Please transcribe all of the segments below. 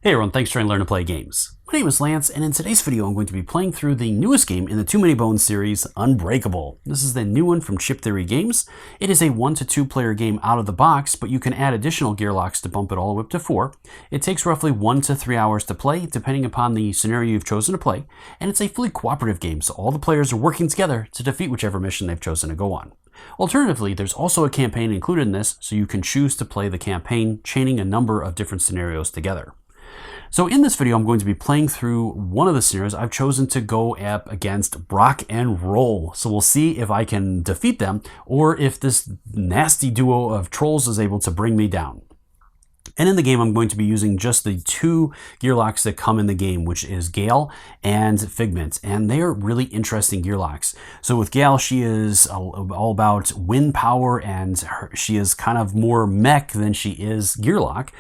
Hey everyone, thanks for learning to play games. My name is Lance, and in today's video I'm going to be playing through the newest game in the Too Many Bones series, Unbreakable. This is the new one from Chip Theory Games. It is a 1 to 2 player game out of the box, but you can add additional gear locks to bump it all the way up to 4. It takes roughly 1 to 3 hours to play, depending upon the scenario you've chosen to play, and it's a fully cooperative game, so all the players are working together to defeat whichever mission they've chosen to go on. Alternatively, there's also a campaign included in this, so you can choose to play the campaign, chaining a number of different scenarios together. So in this video, I'm going to be playing through one of the scenarios. I've chosen to go up against Rock and Roll. So we'll see if I can defeat them or if this nasty duo of trolls is able to bring me down. And in the game, I'm going to be using just the 2 gear locks that come in the game, which is Gale and Figment. And they are really interesting gear locks. So with Gale, she is all about wind power, and she is kind of more mech than she is gear lock.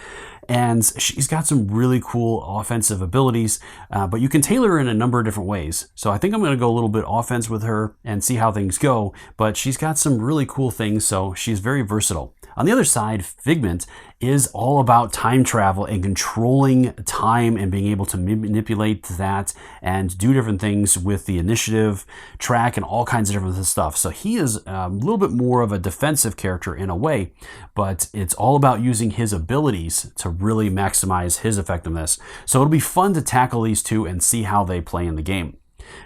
And she's got some really cool offensive abilities, but you can tailor her in a number of different ways. So I think I'm going to go a little bit offense with her and see how things go, but she's got some really cool things, so she's very versatile. On the other side, Figment is all about time travel and controlling time and being able to manipulate that and do different things with the initiative track and all kinds of different stuff. So he is a little bit more of a defensive character in a way, but it's all about using his abilities to really maximize his effectiveness. So it'll be fun to tackle these two and see how they play in the game.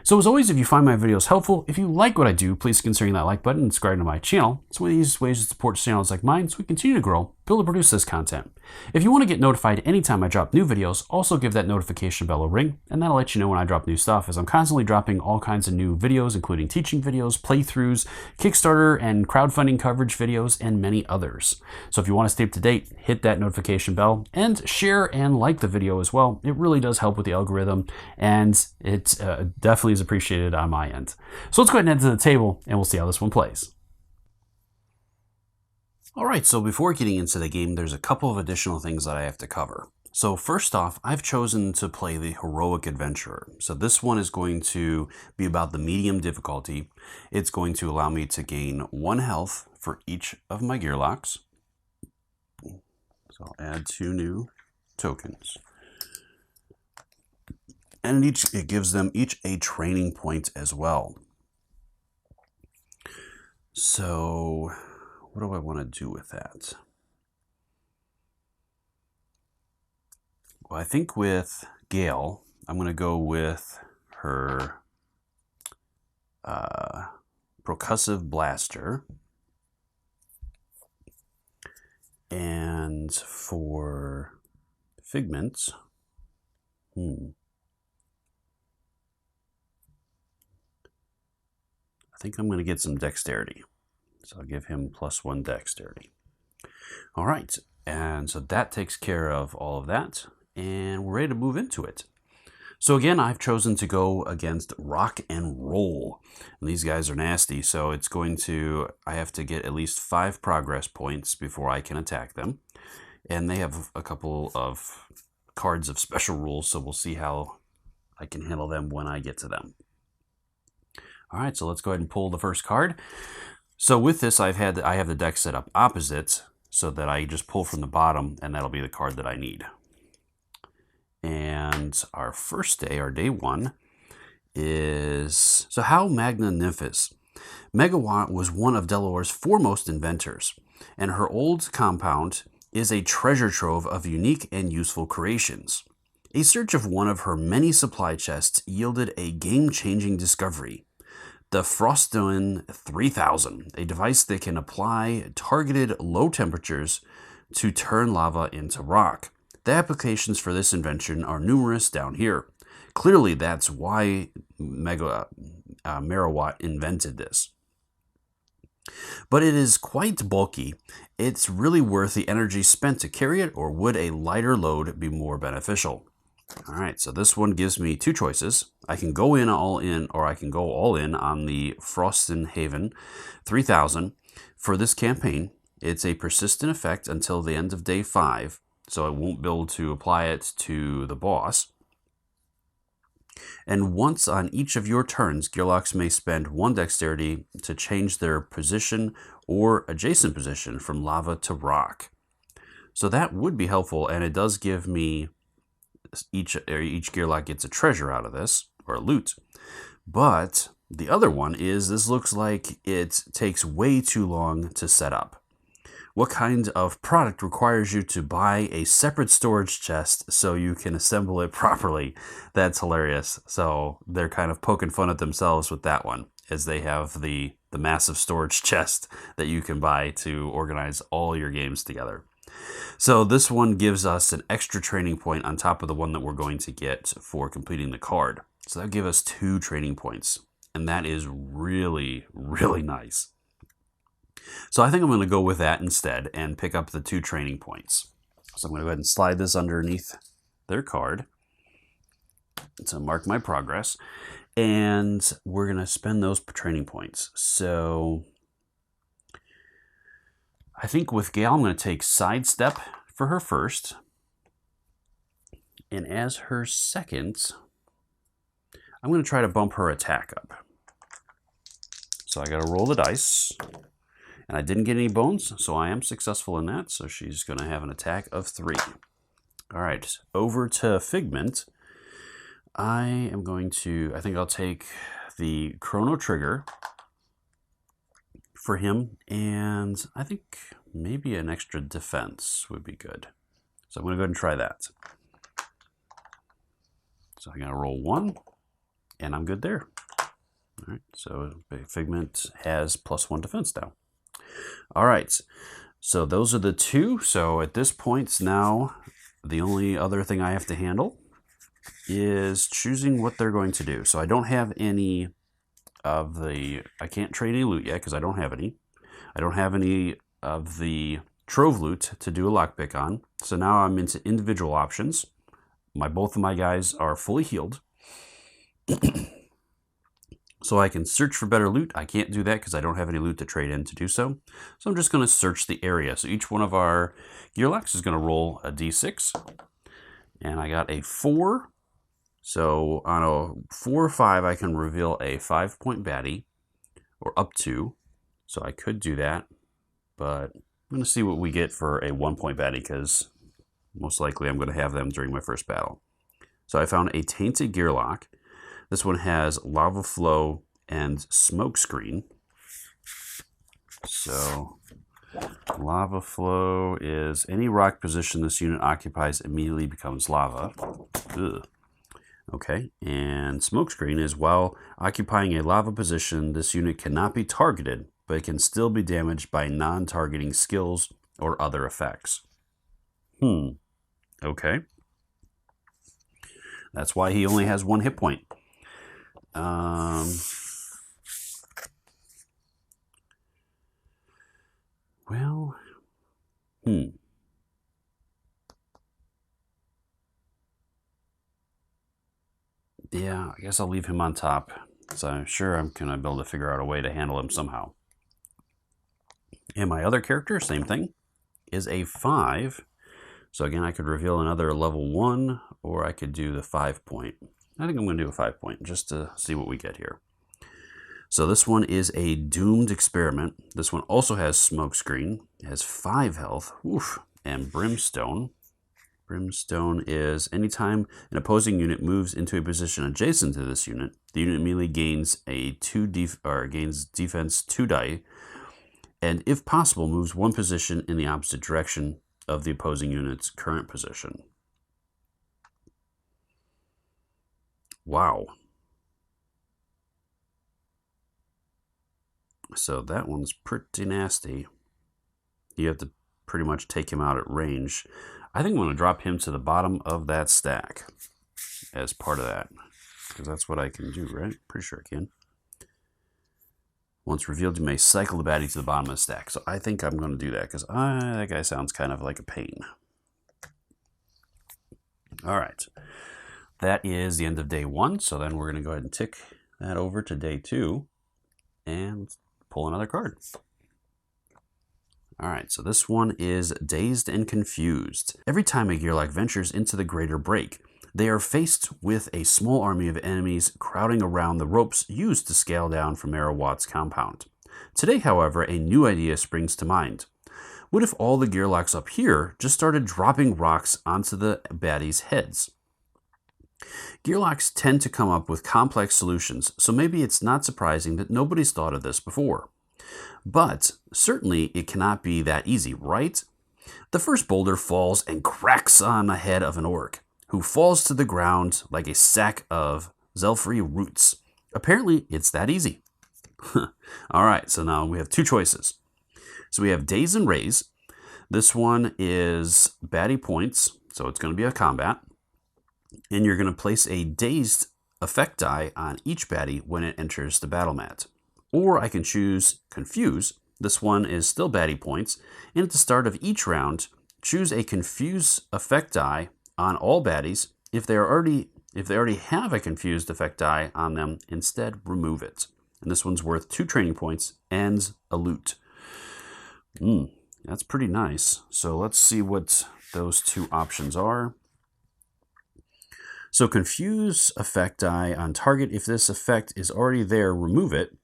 So as always, if you find my videos helpful, if you like what I do, please consider that like button and subscribe to my channel. It's one of the easiest ways to support channels like mine so we continue to grow, build and produce this content. If you want to get notified anytime I drop new videos, also give that notification bell a ring, and that'll let you know when I drop new stuff, as I'm constantly dropping all kinds of new videos, including teaching videos, playthroughs, Kickstarter and crowdfunding coverage videos, and many others. So if you want to stay up to date, hit that notification bell and share and like the video as well. It really does help with the algorithm, and it definitely is appreciated on my end. So let's go ahead and head to the table and we'll see how this one plays. Alright, so before getting into the game, there's a couple of additional things that I have to cover. So first off, I've chosen to play the Heroic Adventurer. So this one is going to be about the medium difficulty. It's going to allow me to gain 1 health for each of my gear locks. So I'll add 2 new tokens. And it gives them each a training point as well. So what do I want to do with that? Well, I think with Gale, I'm going to go with her Percussive Blaster. And for Figment, I think I'm going to get some dexterity. So I'll give him +1 dexterity. All right, and so that takes care of all of that, and we're ready to move into it. So again, I've chosen to go against Rock and Roll. And these guys are nasty, so it's going to, I have to get at least 5 progress points before I can attack them. And they have a couple of cards of special rules, so we'll see how I can handle them when I get to them. All right, so let's go ahead and pull the first card. So with this, I have the deck set up opposite so that I just pull from the bottom, and that'll be the card that I need. And our first day, our day 1, is, so how Magna Nymphis. Megawatt was one of Delaware's foremost inventors, and her old compound is a treasure trove of unique and useful creations. A search of one of her many supply chests yielded a game-changing discovery. The Frostone 3000, a device that can apply targeted low temperatures to turn lava into rock. The applications for this invention are numerous down here. Clearly, that's why Megawatt invented this. But it is quite bulky. It's really worth the energy spent to carry it, or would a lighter load be more beneficial? All right, so this one gives me 2 choices. I can go in all in, or I can go all in on the Frostone 3000 for this campaign. It's a persistent effect until the end of day 5, so I won't be able to apply it to the boss. And once on each of your turns, Gearlocks may spend 1 dexterity to change their position or adjacent position from lava to rock. So that would be helpful, and it does give me each gearlock gets a treasure out of this, or a loot. But the other one is this looks like it takes way too long to set up. What kind of product requires you to buy a separate storage chest so you can assemble it properly? That's hilarious. So they're kind of poking fun at themselves with that one, as they have the massive storage chest that you can buy to organize all your games together. So this one gives us an extra training point on top of the one that we're going to get for completing the card. So that'll give us 2 training points, and that is really, really nice. So I think I'm going to go with that instead and pick up the 2 training points. So I'm going to go ahead and slide this underneath their card to mark my progress. And we're going to spend those training points. So I think with Gail, I'm going to take Sidestep for her first. And as her second, I'm going to try to bump her attack up. So I got to roll the dice. And I didn't get any bones, so I am successful in that. So she's going to have an attack of 3. All right, over to Figment. I think I'll take the Chrono Trigger for him. And I think maybe an extra defense would be good. So I'm going to go ahead and try that. So I'm going to roll 1, and I'm good there. All right, so Figment has +1 defense now. All right, so those are the 2. So at this point now, the only other thing I have to handle is choosing what they're going to do. So I don't have any of the, I can't trade any loot yet because I don't have any. I don't have any of the trove loot to do a lockpick on. So now I'm into individual options. Both of my guys are fully healed. So I can search for better loot. I can't do that because I don't have any loot to trade in to do so. So I'm just going to search the area. So each one of our gearlocks is going to roll a d6. And I got a 4. So on a 4 or 5, I can reveal a 5-point baddie, or up to. So I could do that. But I'm going to see what we get for a 1-point baddie because most likely I'm going to have them during my first battle. So I found a Tainted Gearlock. This one has Lava Flow and Smoke Screen. So Lava Flow is any rock position this unit occupies immediately becomes lava. Ugh. Okay, and Smoke Screen is while occupying a lava position, this unit cannot be targeted, but it can still be damaged by non-targeting skills or other effects. Okay. That's why he only has 1 hit point. Well, yeah, I guess I'll leave him on top. So I'm sure I'm going to be able to figure out a way to handle him somehow. And my other character, same thing, is a 5. So again, I could reveal another level 1, or I could do the 5-point. I think I'm going to do a 5-point just to see what we get here. So this one is a Doomed Experiment. This one also has Smoke Screen. It has 5 health. Oof. And Brimstone. Brimstone is anytime an opposing unit moves into a position adjacent to this unit, the unit immediately gains a gains defense 2 die, and if possible, moves 1 position in the opposite direction of the opposing unit's current position. Wow. So that one's pretty nasty. You have to pretty much take him out at range. I think I'm going to drop him to the bottom of that stack as part of that. Because that's what I can do, right? Pretty sure I can. Once revealed, you may cycle the baddie to the bottom of the stack. So I think I'm going to do that because that guy sounds kind of like a pain. All right. That is the end of day 1. So then we're going to go ahead and tick that over to day 2 and pull another card. All right, so this one is Dazed and Confused. Every time a Gearlock ventures into the Greater Break, they are faced with a small army of enemies crowding around the ropes used to scale down from Marawatt's compound. Today, however, a new idea springs to mind. What if all the Gearlocks up here just started dropping rocks onto the baddies' heads? Gearlocks tend to come up with complex solutions, so maybe it's not surprising that nobody's thought of this before. But certainly it cannot be that easy, right? The first boulder falls and cracks on the head of an orc, who falls to the ground like a sack of Zelfrey roots. Apparently, it's that easy. Alright, so now we have two choices. So we have Daze and Raise. This one is baddie points, so it's going to be a combat. And you're going to place a dazed effect die on each baddie when it enters the battle mat. Or I can choose Confuse. This one is still baddie points. And at the start of each round, choose a Confuse effect die on all baddies. If they already have a confused effect die on them, instead remove it. And this one's worth 2 training points and a loot. That's pretty nice. So let's see what those two options are. So confuse effect die on target. If this effect is already there, remove it.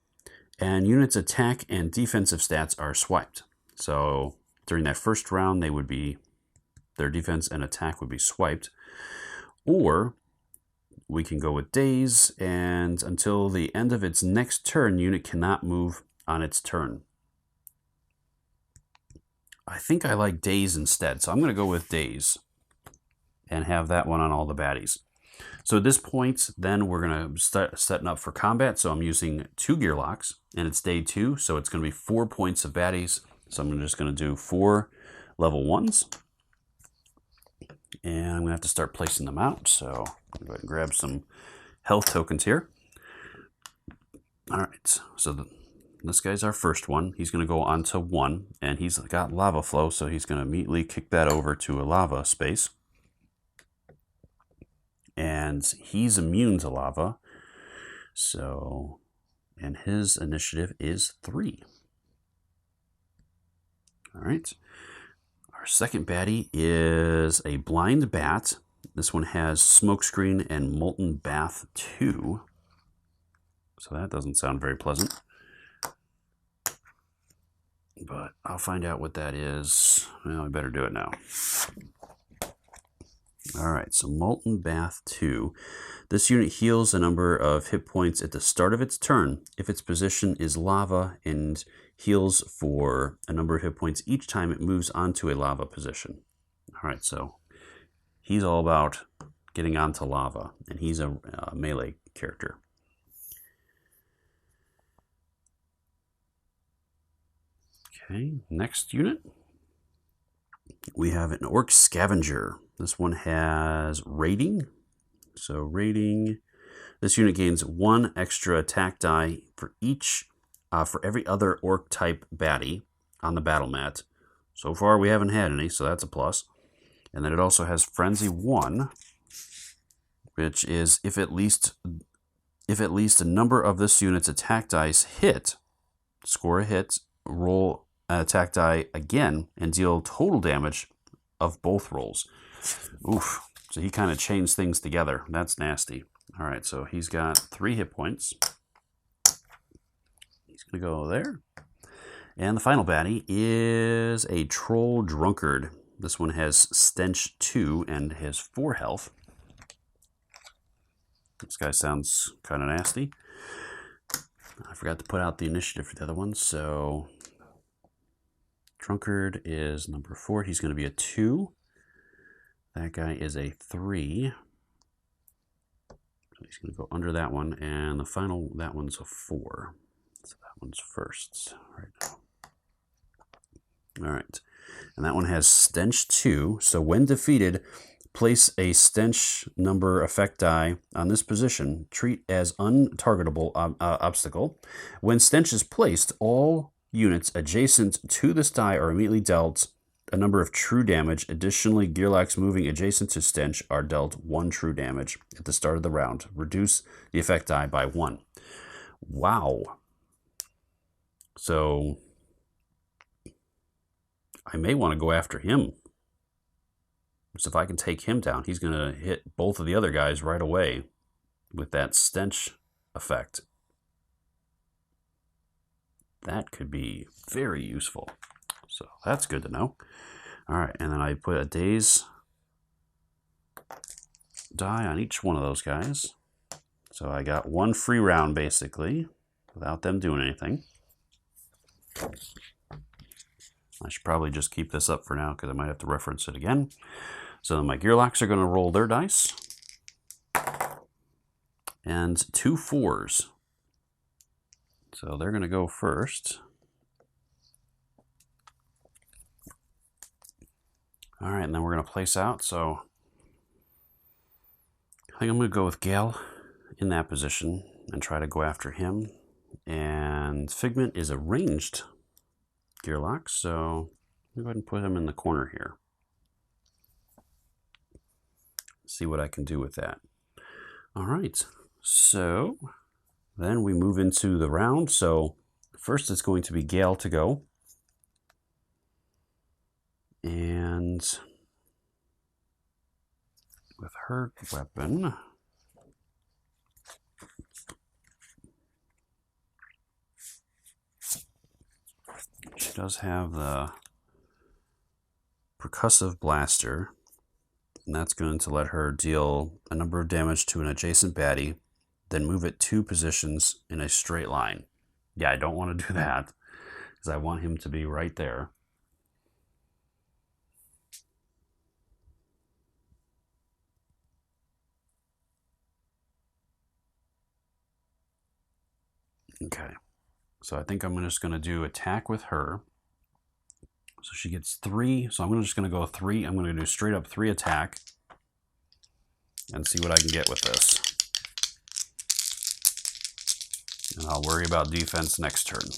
And units' attack and defensive stats are swiped. So during that first round, their defense and attack would be swiped. Or we can go with Daze, and until the end of its next turn, unit cannot move on its turn. I think I like Daze instead, so I'm going to go with Daze and have that one on all the baddies. So at this point, then we're going to start setting up for combat. So I'm using 2 Gearlocks, and it's day 2, so it's going to be 4 points of baddies. So I'm just going to do 4 level 1s. And I'm going to have to start placing them out. So I'm going to go ahead and grab some health tokens here. All right, so this guy's our first one. He's going to go on to 1, and he's got lava flow, so he's going to immediately kick that over to a lava space. And he's immune to lava. So, and his initiative is 3. All right. Our second baddie is a blind bat. This one has smokescreen and molten bath 2. So that doesn't sound very pleasant. But I'll find out what that is. Well, I better do it now. Alright, so Molten Bath 2. This unit heals a number of hit points at the start of its turn if its position is lava, and heals for a number of hit points each time it moves onto a lava position. Alright, so he's all about getting onto lava, and he's a melee character. Okay, next unit. We have an Orc Scavenger. This one has rating. So rating, this unit gains 1 extra attack die for every other orc type baddie on the battle mat. So far we haven't had any, so that's a plus. And then it also has Frenzy 1, which is if at least a number of this unit's attack dice hit, score a hit, roll an attack die again, and deal total damage of both rolls. Oof. So he kind of chains things together. That's nasty. All right, so he's got 3 hit points. He's going to go there. And the final baddie is a Troll Drunkard. This one has Stench 2 and has 4 health. This guy sounds kind of nasty. I forgot to put out the initiative for the other one, so Drunkard is number 4. He's going to be a 2. That guy is a 3. So he's going to go under that one, and the final, that one's a 4. So that one's first right now. All right, and that one has Stench 2. So when defeated, place a Stench number effect die on this position. Treat as untargetable obstacle. When Stench is placed, all units adjacent to this die are immediately dealt a number of true damage. Additionally, Gearlocks moving adjacent to Stench are dealt 1 true damage at the start of the round. Reduce the effect die by 1. Wow. So I may want to go after him. So if I can take him down, he's going to hit both of the other guys right away with that Stench effect. That could be very useful. So that's good to know. All right, and then I put a Daze die on each one of those guys. So I got one free round, basically, without them doing anything. I should probably just keep this up for now, because I might have to reference it again. So my Gearlocks are going to roll their dice. And 2 4s. So they're going to go first. All right, and then we're going to place out. So I think I'm going to go with Gale in that position and try to go after him. And Figment is a ranged Gearlock, so I'll go ahead and put him in the corner here. See what I can do with that. All right, so then we move into the round. So first it's going to be Gale to go. And with her weapon, she does have the percussive blaster, and that's going to let her deal a number of damage to an adjacent baddie, then move it 2 positions in a straight line. Yeah, I don't want to do that, because I want him to be right there. Okay, so I think I'm just going to do attack with her. So she gets 3. So I'm just going to go 3. I'm going to do straight up 3 attack and see what I can get with this. And I'll worry about defense next turn.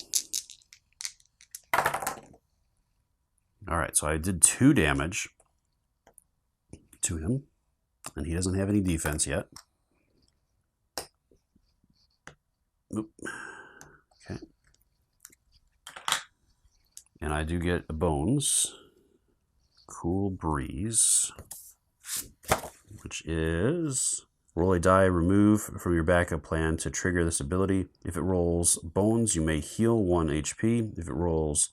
All right, so I did 2 damage to him, and he doesn't have any defense yet. Oop. Okay. And I do get a bones. Cool Breeze, which is roll a die removed from your backup plan to trigger this ability. If it rolls bones, you may heal 1 HP. If it rolls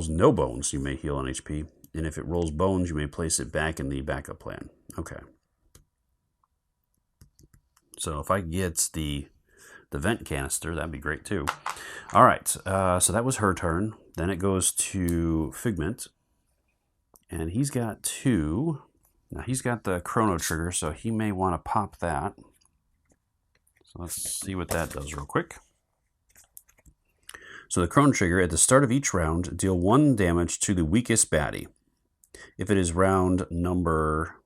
no bones, you may heal 1 HP. And if it rolls bones, you may place it back in the backup plan. Okay. So if I get the vent canister, that'd be great too. All right, so that was her turn. Then it goes to Figment, and he's got 2. Now he's got the chrono trigger, so he may want to pop that. So let's see what that does real quick. So the chrono trigger, at the start of each round, deal 1 damage to the weakest baddie. If it is round number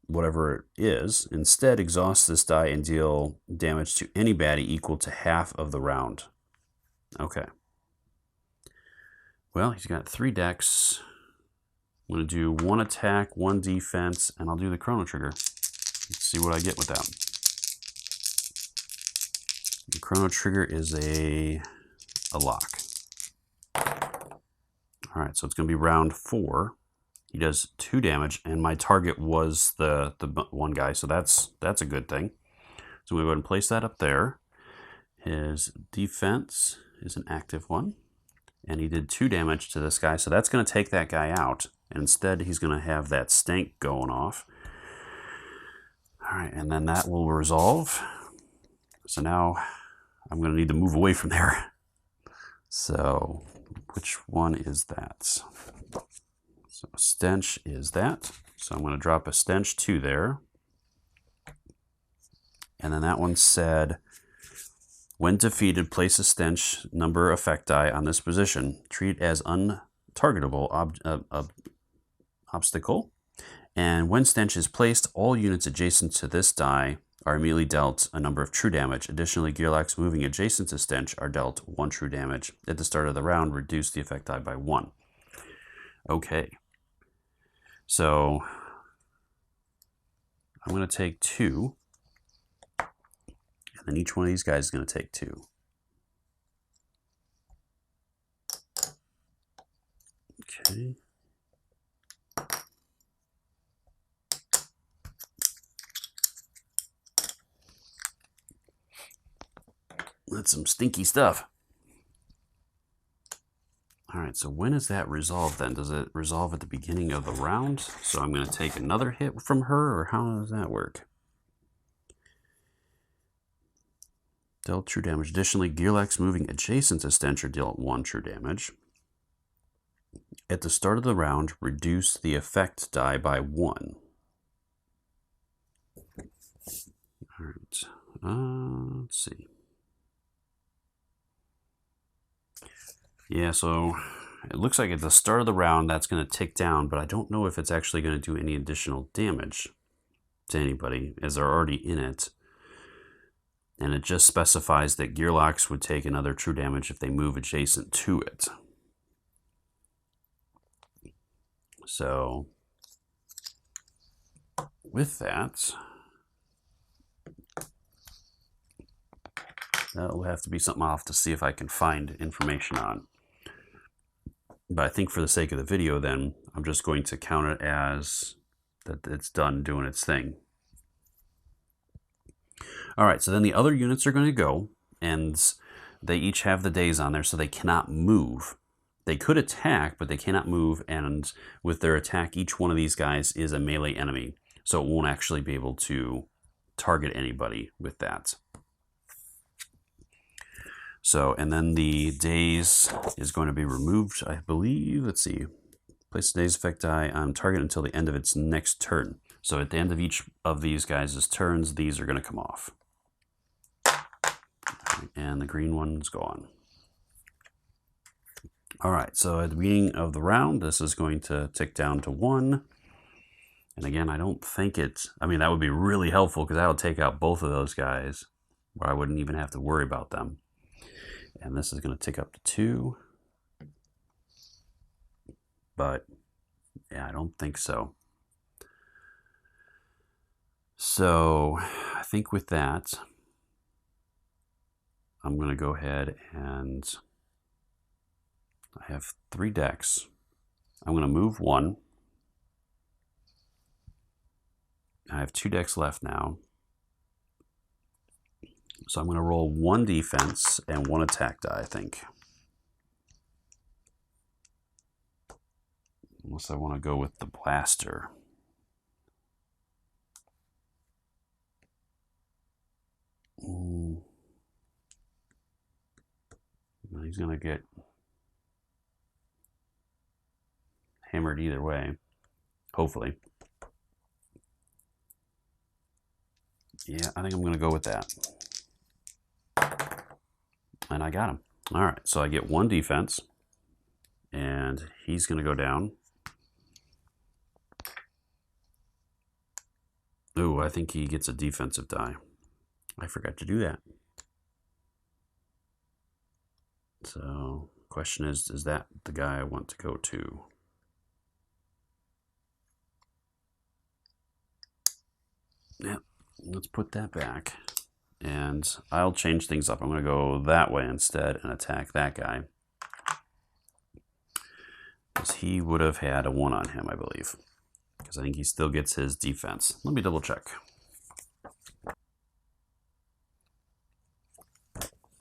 whatever it is, instead exhaust this die and deal damage to any baddie equal to half of the round. Okay. Well, he's got 3 decks. I'm going to do 1 attack, 1 defense, and I'll do the chrono trigger. Let's see what I get with that. The chrono trigger is a lock. All right, so it's going to be round 4. He does 2 damage, and my target was the one guy, so that's a good thing. So we'll go ahead and place that up there. His defense is an active one, and he did 2 damage to this guy, so that's going to take that guy out. And instead, he's going to have that stank going off. All right, and then that will resolve. So now I'm going to need to move away from there. So which one is that? So stench is that. So I'm going to drop a stench 2 there. And then that one said, when defeated, place a stench number effect die on this position. Treat as untargetable obstacle. And when stench is placed, all units adjacent to this die are immediately dealt a number of true damage. Additionally, Gearlocks moving adjacent to stench are dealt 1 true damage. At the start of the round, reduce the effect die by 1. Okay. So I'm going to take 2. And then each one of these guys is going to take 2. Okay. That's some stinky stuff. All right, so when is that resolved then? Does it resolve at the beginning of the round? So I'm going to take another hit from her, or how does that work? Dealt true damage. Additionally, Gearlax moving adjacent to Stencher dealt 1 true damage. At the start of the round, reduce the effect die by 1. All right, let's see. Yeah, so it looks like at the start of the round that's going to tick down, but I don't know if it's actually going to do any additional damage to anybody, as they're already in it. And it just specifies that Gearlax would take another true damage if they move adjacent to it. So, with that, that will have to be something I'll have to see if I can find information on. But I think for the sake of the video, then, I'm just going to count it as that it's done doing its thing. All right, so then the other units are going to go, and they each have the days on there, so they cannot move. They could attack, but they cannot move, and with their attack, each one of these guys is a melee enemy, so it won't actually be able to target anybody with that. So, and then the days is going to be removed, I believe. Let's see. Place the days effect die on target until the end of its next turn. So at the end of each of these guys' turns, these are going to come off. And the green one's gone. All right, so at the beginning of the round, this is going to tick down to 1. And again, I don't think it's... I mean, that would be really helpful because that would take out both of those guys, where I wouldn't even have to worry about them. And this is going to tick up to 2. But, yeah, I don't think so. So, I think with that, I'm going to go ahead and I have 3 decks. I'm going to move 1. I have 2 decks left now. So I'm going to roll 1 defense and 1 attack die, I think. Unless I want to go with the blaster. He's going to get hammered either way, hopefully. Yeah, I think I'm going to go with that. And I got him. All right, so I get 1 defense, and he's going to go down. Ooh, I think he gets a defensive die. I forgot to do that. So, question is that the guy I want to go to? Yeah, let's put that back. And I'll change things up. I'm going to go that way instead and attack that guy. Because he would have had a 1 on him, I believe. Because I think he still gets his defense. Let me double check.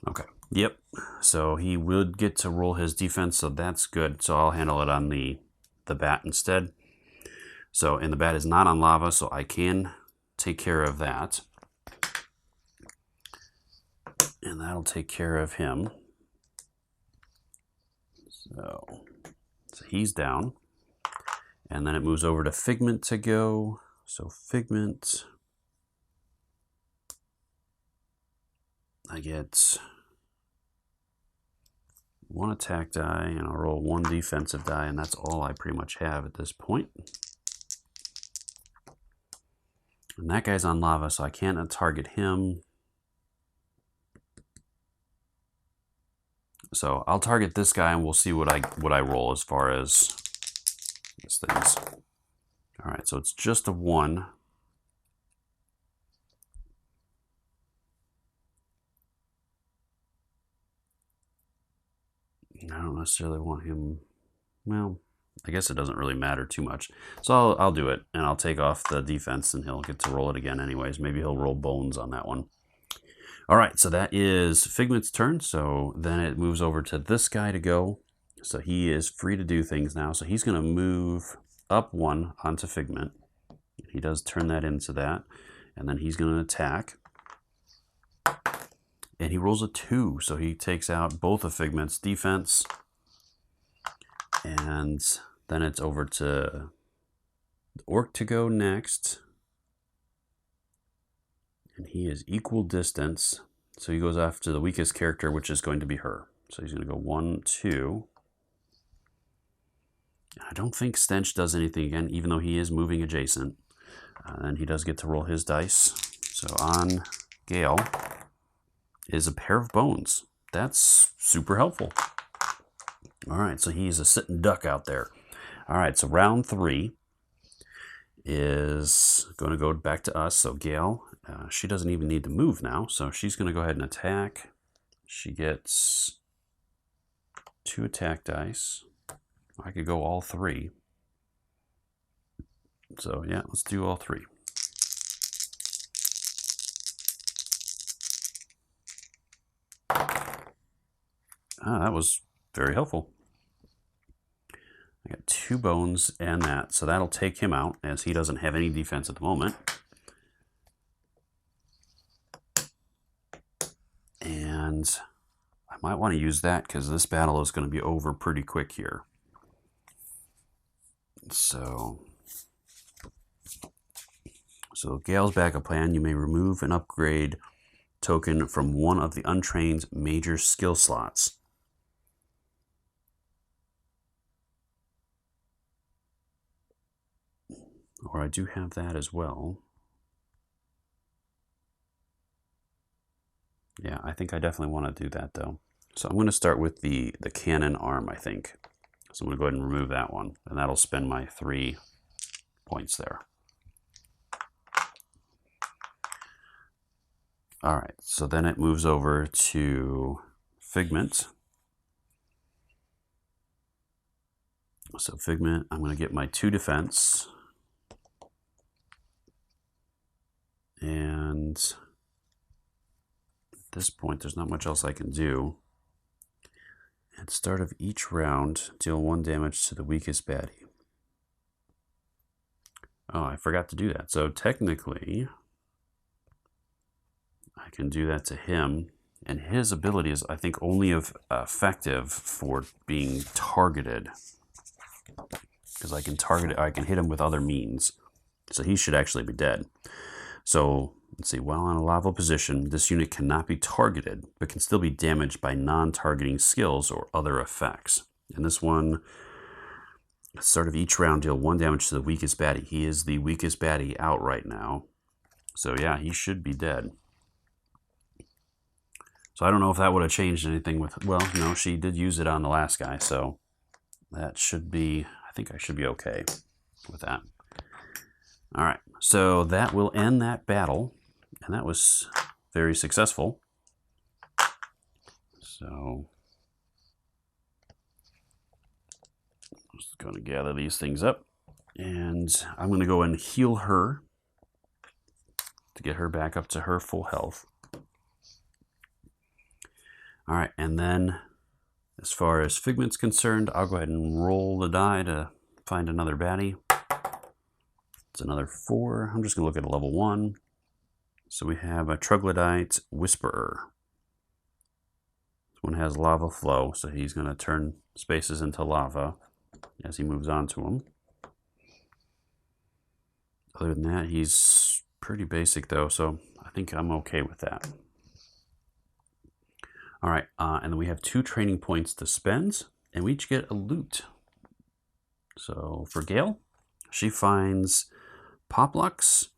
Okay. Yep. So he would get to roll his defense, so that's good. So I'll handle it on the bat instead. So, and the bat is not on lava, so I can take care of that. And that'll take care of him. So he's down. And then it moves over to Figment to go. So Figment, I get 1 attack die, and I'll roll 1 defensive die, and that's all I pretty much have at this point. And that guy's on lava, so I can't target him. So I'll target this guy, and we'll see what I roll as far as these things. All right, so it's just a 1. I don't necessarily want him. Well, I guess it doesn't really matter too much. So I'll do it, and I'll take off the defense, and he'll get to roll it again anyways. Maybe he'll roll bones on that one. All right, so that is Figment's turn. So then it moves over to this guy to go. So he is free to do things now. So he's going to move up 1 onto Figment. He does turn that into that. And then he's going to attack. And he rolls a 2. So he takes out both of Figment's defense. And then it's over to the Orc to go next. And he is equal distance. So he goes after the weakest character, which is going to be her. So he's going to go 1, 2. I don't think Stench does anything again, even though he is moving adjacent. And he does get to roll his dice. So on Gale is a pair of bones. That's super helpful. All right, so he's a sitting duck out there. All right, so round 3 is going to go back to us. So Gale, she doesn't even need to move now. So she's going to go ahead and attack. She gets 2 attack dice. I could go all 3. So yeah, let's do all 3. That was very helpful. I got 2 bones and that, so that'll take him out as he doesn't have any defense at the moment. And I might want to use that because this battle is going to be over pretty quick here. So Gale's backup plan, you may remove an upgrade token from one of the untrained major skill slots. Or I do have that as well. Yeah, I think I definitely want to do that though. So I'm going to start with the cannon arm, I think. So I'm going to go ahead and remove that one, and that'll spend my 3 points there. All right, so then it moves over to Figment. So Figment, I'm going to get my 2 defense. And at this point, there's not much else I can do. At the start of each round, deal 1 damage to the weakest baddie. Oh, I forgot to do that. So technically, I can do that to him. And his ability is, I think, only effective for being targeted. Because I can hit him with other means. So he should actually be dead. So, let's see, while in a lava position, this unit cannot be targeted, but can still be damaged by non-targeting skills or other effects. And this one, at the start of each round, deal 1 damage to the weakest baddie. He is the weakest baddie out right now. So yeah, he should be dead. So I don't know if that would have changed anything with, well, no, she did use it on the last guy, so that should be, I think I should be okay with that. All right, so that will end that battle, and that was very successful. So I'm just going to gather these things up, and I'm going to go and heal her to get her back up to her full health. All right, and then as far as Figment's concerned, I'll go ahead and roll the die to find another baddie. It's another 4. I'm just going to look at a level 1. So we have a Troglodyte Whisperer. This one has lava flow, so he's going to turn spaces into lava as he moves on to them. Other than that, he's pretty basic though, so I think I'm okay with that. All right, and then we have 2 training points to spend, and we each get a loot. So for Gale, she finds Poplux.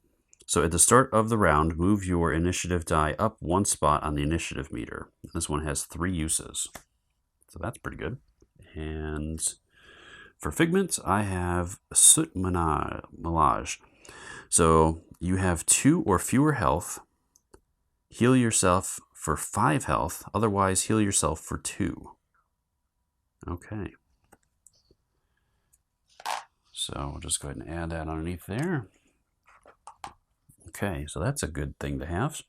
So at the start of the round, move your initiative die up 1 spot on the initiative meter. This one has 3 uses, so that's pretty good. And for Figment, I have Soot Melange. So you have 2 or fewer health. Heal yourself for 5 health. Otherwise, heal yourself for 2. Okay. So we'll just go ahead and add that underneath there. Okay, so that's a good thing to have.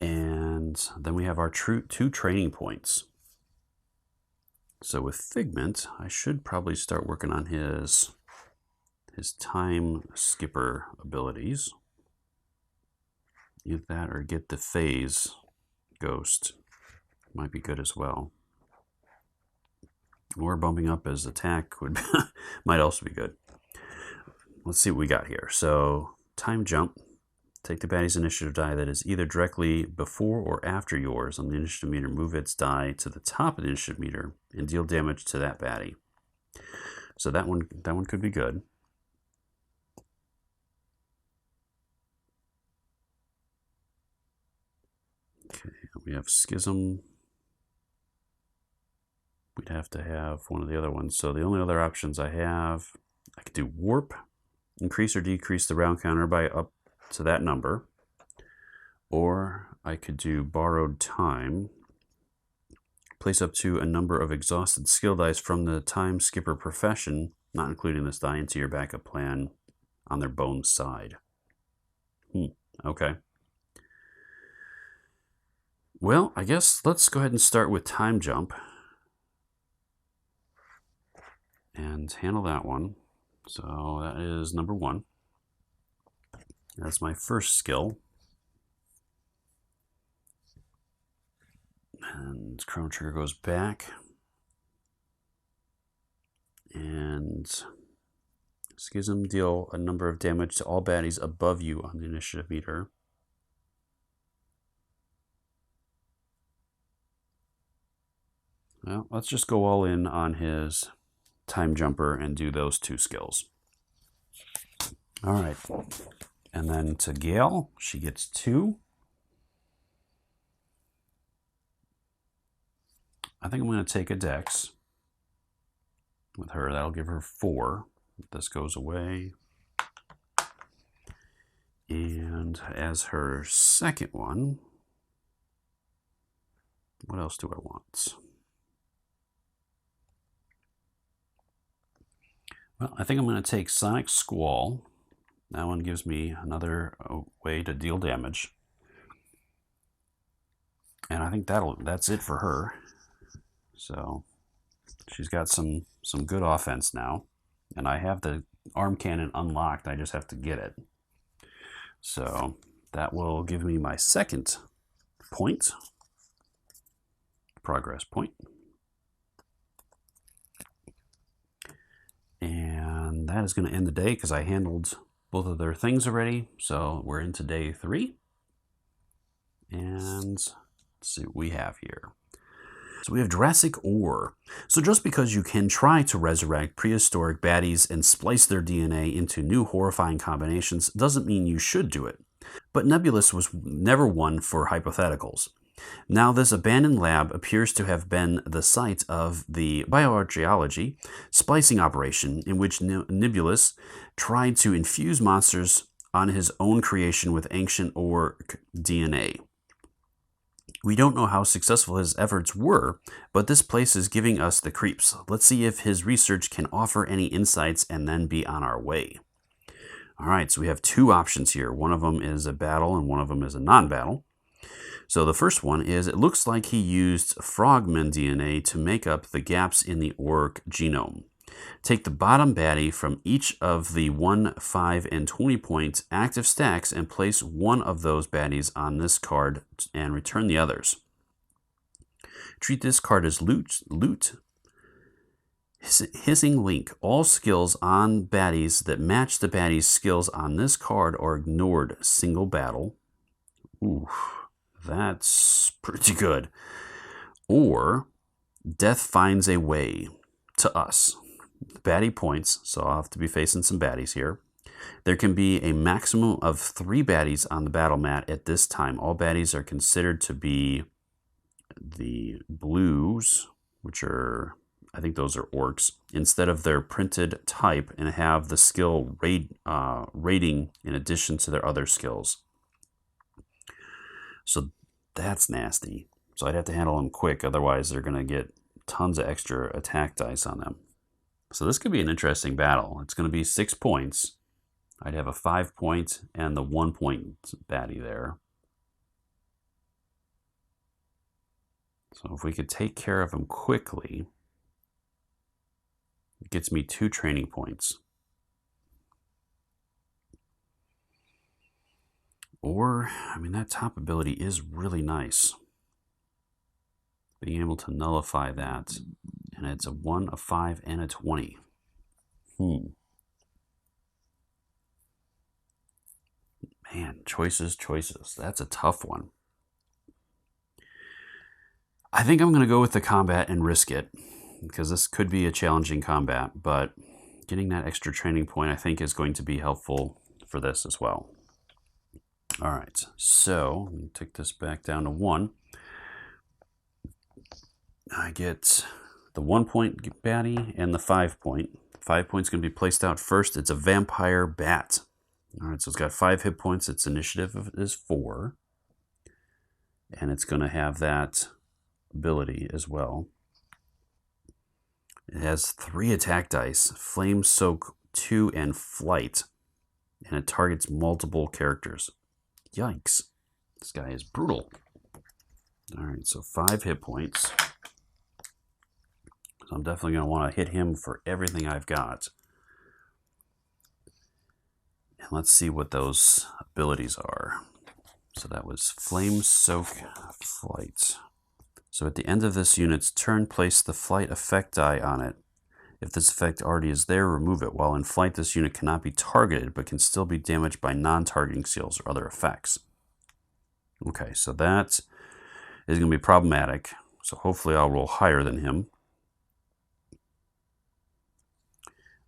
And then we have our 2 training points. So with Figment, I should probably start working on his time skipper abilities. Either that or get the phase ghost. Might be good as well. Or bumping up his attack would might also be good. Let's see what we got here. So time jump. Take the baddie's initiative die that is either directly before or after yours on the initiative meter. Move its die to the top of the initiative meter and deal damage to that baddie. So that one could be good. Okay, we have Schism. We'd have to have one of the other ones. So the only other options I have, I could do Warp, increase or decrease the round counter by up to that number. Or I could do Borrowed Time, place up to a number of exhausted skill dice from the time skipper profession, not including this die, into your backup plan on their bone side. Okay. Well, I guess let's go ahead and start with time jump and handle that one. So that is number 1. That's my first skill. And Chrono Trigger goes back. And Schism, deal a number of damage to all baddies above you on the initiative meter. Well, let's just go all in on his time jumper and do those 2 skills. All right. And then to Gale, she gets 2. I think I'm going to take a Dex with her. That'll give her 4. This goes away. And as her second one, what else do I want? Well, I think I'm going to take Sonic Squall. That one gives me another way to deal damage. And I think that's it for her. So she's got some good offense now. And I have the arm cannon unlocked. I just have to get it. So that will give me my second point. Progress point. And that is going to end the day because I handled both of their things already. So we're into day 3. And let's see what we have here. So we have Jurassic Ore. So just because you can try to resurrect prehistoric baddies and splice their DNA into new horrifying combinations doesn't mean you should do it. But Nebulous was never one for hypotheticals. Now this abandoned lab appears to have been the site of the bioarchaeology splicing operation in which Nebulous tried to infuse monsters on his own creation with ancient Ore DNA. We don't know how successful his efforts were, but this place is giving us the creeps. Let's see if his research can offer any insights and then be on our way. All right, so we have 2 options here. One of them is a battle and one of them is a non-battle. So the first one is, it looks like he used frogman DNA to make up the gaps in the Orc genome. Take the bottom baddie from each of the 1, 5, and 20 point active stacks and place one of those baddies on this card and return the others. Treat this card as loot. Hissing Link. All skills on baddies that match the baddie's skills on this card are ignored. Single battle. Ooh, that's pretty good. Or Death finds a way to us. Baddie points, so I'll have to be facing some baddies here. There can be a maximum of 3 baddies on the battle mat at this time. All baddies are considered to be the blues, which are, I think those are orcs, instead of their printed type, and have the skill rating in addition to their other skills. So that's nasty. So I'd have to handle them quick, otherwise they're going to get tons of extra attack dice on them. So this could be an interesting battle. It's going to be 6 points. I'd have a 5 point and the 1 point baddie there. So if we could take care of him quickly, It gets me 2 training points. Or, I mean, that top ability is really nice. Being able to nullify that. And it's a 1, a 5, and a 20. Man, choices. That's a tough one. I think I'm going to go with the combat and risk it, because this could be a challenging combat, but getting that extra training point I think is going to be helpful for this as well. All right, so let me take this back down to 1. I get the 1 point baddie and the 5 point. 5 points going to be placed out first. It's a vampire bat. All right, so it's got 5 hit points. Its initiative is 4. And it's going to have that ability as well. It has 3 attack dice, Flame Soak 2, and Flight. And it targets multiple characters. Yikes. This guy is brutal. All right, so 5 hit points. So I'm definitely going to want to hit him for everything I've got. And let's see what those abilities are. So that was Flame Soak, Flight. So at the end of this unit's turn, place the Flight effect die on it. If this effect already is there, remove it. While in flight, this unit cannot be targeted, but can still be damaged by non-targeting skills or other effects. Okay, so that is going to be problematic. So hopefully I'll roll higher than him.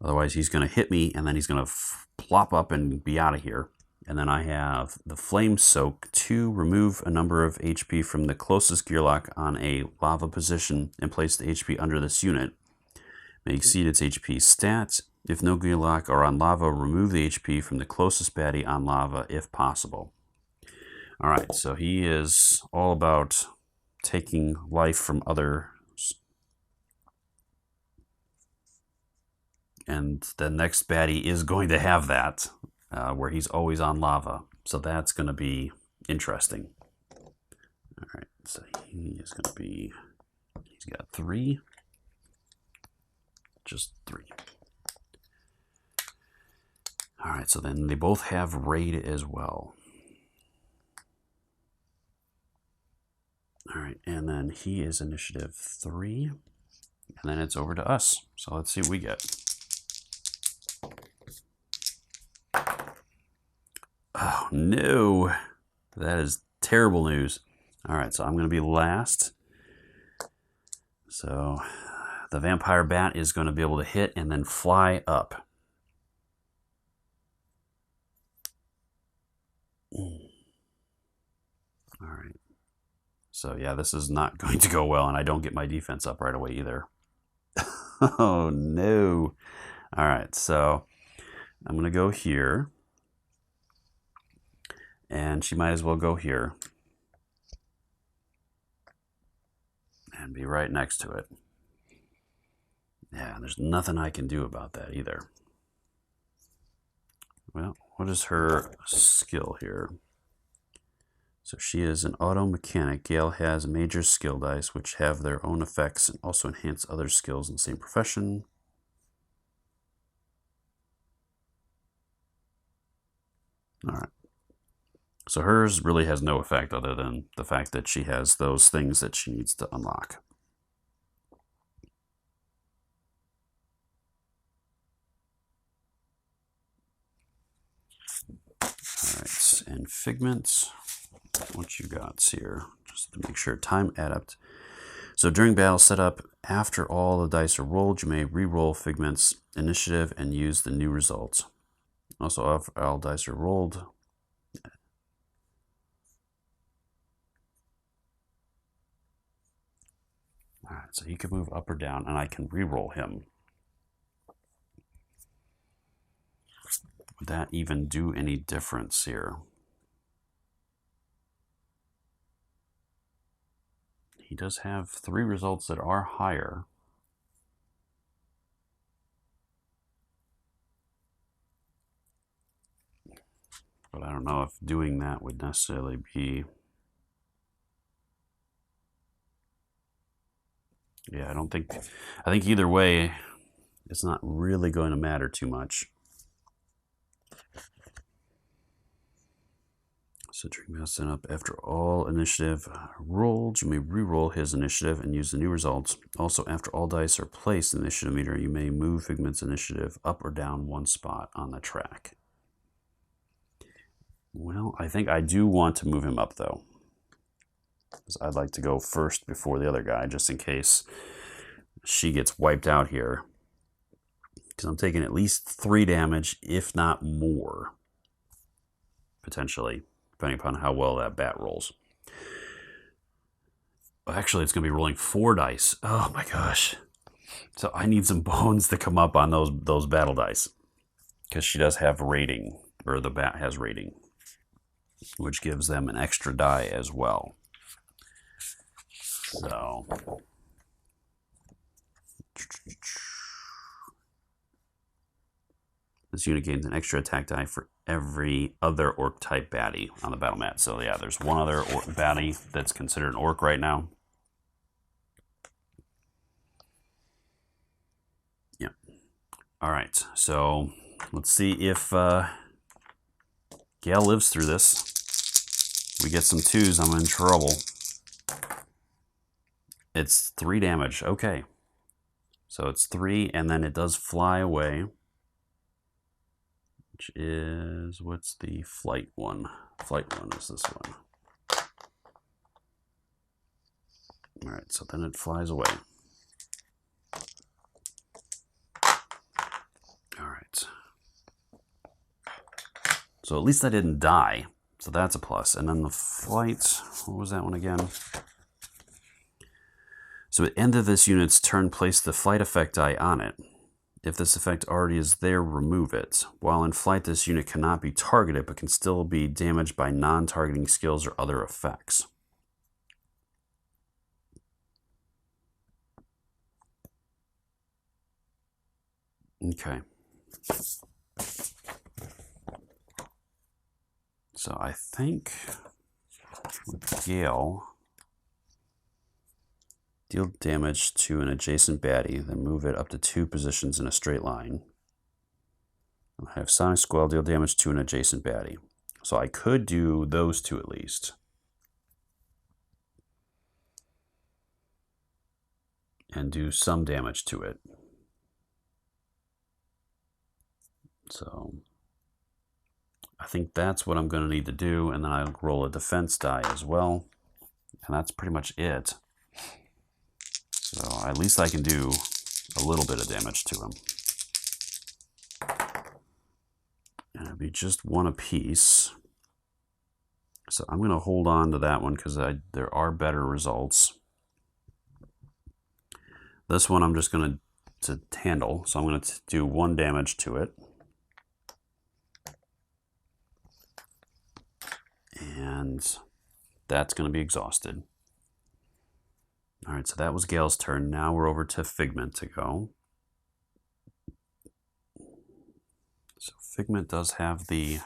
Otherwise, he's going to hit me, and then he's going to plop up and be out of here. And then I have the Flame Soak 2, remove a number of HP from the closest gear lock on a lava position and place the HP under this unit. May exceed its HP stats. If no gear lock are on lava, remove the HP from the closest baddie on lava if possible. All right, so he is all about taking life from others. And the next baddie is going to have that, where he's always on lava. So that's going to be interesting. All right, so he is going to be, he's got 3. Just 3. All right, so then they both have raid as well. All right, and then he is initiative 3. And then it's over to us. So let's see what we get. Oh, no. That is terrible news. All right, so I'm going to be last. So the vampire bat is going to be able to hit and then fly up. All right. So yeah, this is not going to go well, and I don't get my defense up right away either. Oh, no. All right, so I'm going to go here. And she might as well go here. And be right next to it. Yeah, there's nothing I can do about that either. Well, what is her skill here? So she is an auto mechanic. Gale has major skill dice, which have their own effects and also enhance other skills in the same profession. All right. So hers really has no effect other than the fact that she has those things that she needs to unlock. All right, and Figments, what you got here, just to make sure, time adept. So during battle setup, after all the dice are rolled, you may re-roll Figment's initiative and use the new results. Also, if all dice are rolled, all right, so he can move up or down, and I can re-roll him. Would that even do any difference here? He does have 3 results that are higher. But I don't know if doing that would necessarily be... Yeah, I think either way, it's not really going to matter too much. So Drink Master up after all initiative rolled, you may re-roll his initiative and use the new results. Also, after all dice are placed in the initiative meter, you may move Figment's initiative up or down one spot on the track. Well, I think I do want to move him up though, because I'd like to go first before the other guy, just in case she gets wiped out here. Because I'm taking at least 3 damage, if not more, potentially, depending upon how well that bat rolls. Actually, it's going to be rolling 4 dice. Oh my gosh. So I need some bones to come up on those battle dice. Because she does have rating, or the bat has rating, which gives them an extra die as well. So this unit gains an extra attack die for every other orc type baddie on the battle mat. So yeah, there's one other orc baddie that's considered an orc right now. Yeah. All right. So let's see if Gale lives through this. We get some 2s, I'm in trouble. It's 3 damage. Okay. So it's 3, and then it does fly away. Which is, what's the flight one? Flight one is this one. All right, so then it flies away. All right. So at least I didn't die. So that's a plus. And then the flight, what was that one again? So at the end of this unit's turn, place the flight effect die on it. If this effect already is there, remove it. While in flight, this unit cannot be targeted, but can still be damaged by non-targeting skills or other effects. Okay. So I think with Gale, deal damage to an adjacent baddie, then move it up to 2 positions in a straight line. I have Sonic Squall, deal damage to an adjacent baddie. So I could do those 2 at least. And do some damage to it. So I think that's what I'm going to need to do. And then I'll roll a defense die as well. And that's pretty much it. So at least I can do a little bit of damage to him. And it'll be just 1 apiece. So I'm going to hold on to that one because there are better results. This one I'm just going to handle. So I'm going to do 1 damage to it. And that's going to be exhausted. All right, so that was Gale's turn. Now we're over to Figment to go. So Figment does have the...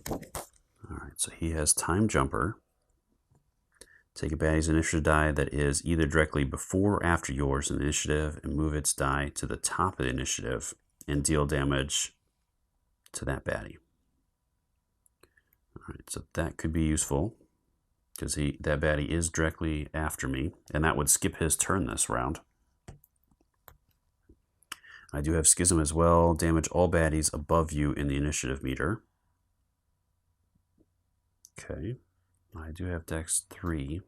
All right, so he has Time Jumper. Take a baddie's initiative die that is either directly before or after yours in the initiative and move its die to the top of the initiative and deal damage to that baddie. All right, so that could be useful because that baddie is directly after me, and that would skip his turn this round. I do have Schism as well. Damage all baddies above you in the initiative meter. Okay, I do have Dex 3.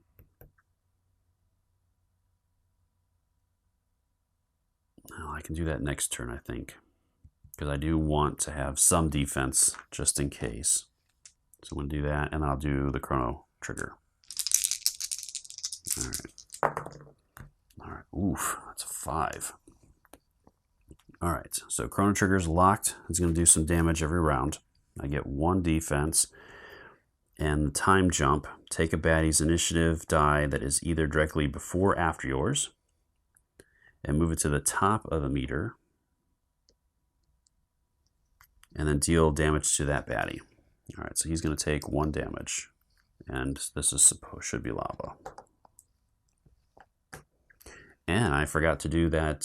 Well, I can do that next turn, I think, because I do want to have some defense just in case. So I'm going to do that, and then I'll do the Chrono Trigger. All right. All right. Oof, that's a 5. All right, so Chrono Trigger is locked. It's going to do some damage every round. I get 1 defense. And the Time Jump, take a baddie's initiative die that is either directly before or after yours, and move it to the top of the meter, and then deal damage to that baddie. All right, so he's going to take 1 damage. And this is should be lava. And I forgot to do that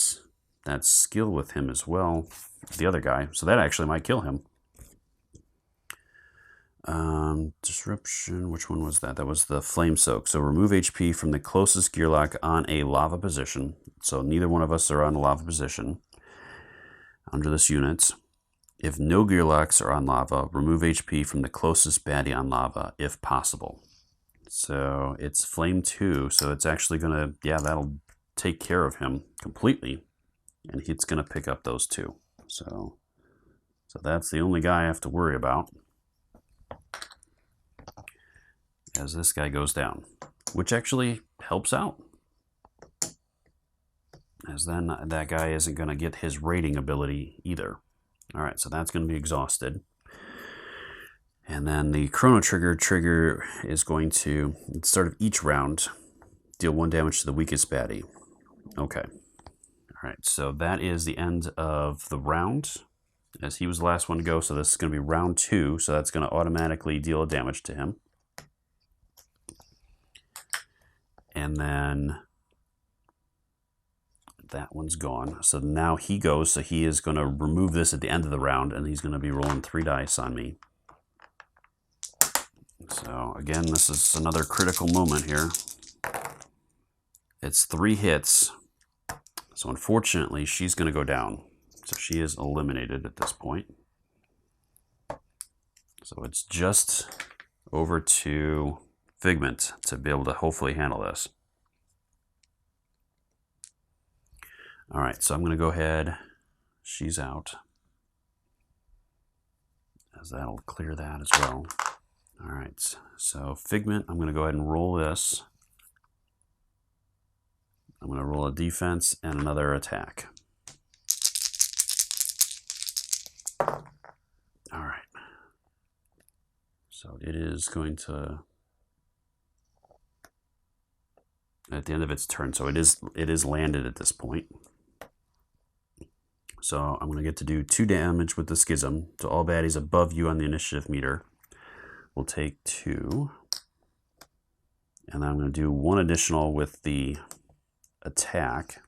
skill with him as well, the other guy. So that actually might kill him. Disruption, which one was that? That was the Flame Soak. So remove HP from the closest gear lock on a lava position. So neither one of us are on a lava position under this unit. If no gear locks are on lava, remove HP from the closest baddie on lava if possible. So it's Flame 2, so it's actually going to, yeah, that'll take care of him completely. And it's going to pick up those two. So that's the only guy I have to worry about as this guy goes down, which actually helps out, as then that guy isn't going to get his raiding ability either. All right, so that's going to be exhausted. And then the Chrono Trigger is going to, at the start of each round, deal 1 damage to the weakest baddie. Okay. All right, so that is the end of the round, as he was the last one to go. So this is going to be round 2, so that's going to automatically deal a damage to him. And then that one's gone. So now he goes, so he is going to remove this at the end of the round, and he's going to be rolling 3 dice on me. So again, this is another critical moment here. It's 3 hits. So unfortunately, she's going to go down. So she is eliminated at this point. So it's just over to Figment to be able to hopefully handle this. All right, so I'm going to go ahead. She's out, as that'll clear that as well. All right, so Figment, I'm going to go ahead and roll this. I'm going to roll a defense and another attack. All right. So it is going to, at the end of its turn, so it is landed at this point. So I'm going to get to do 2 damage with the Schism to all baddies above you on the initiative meter. We'll take 2. And then I'm going to do 1 additional with the attack,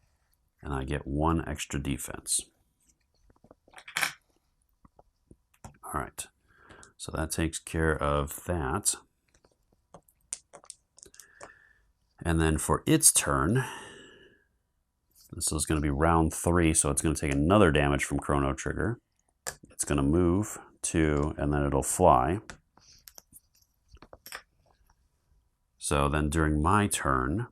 and I get 1 extra defense. All right, so that takes care of that. And then for its turn, this is going to be round 3, so it's going to take another damage from Chrono Trigger. It's going to move 2, and then it'll fly. So then during my turn,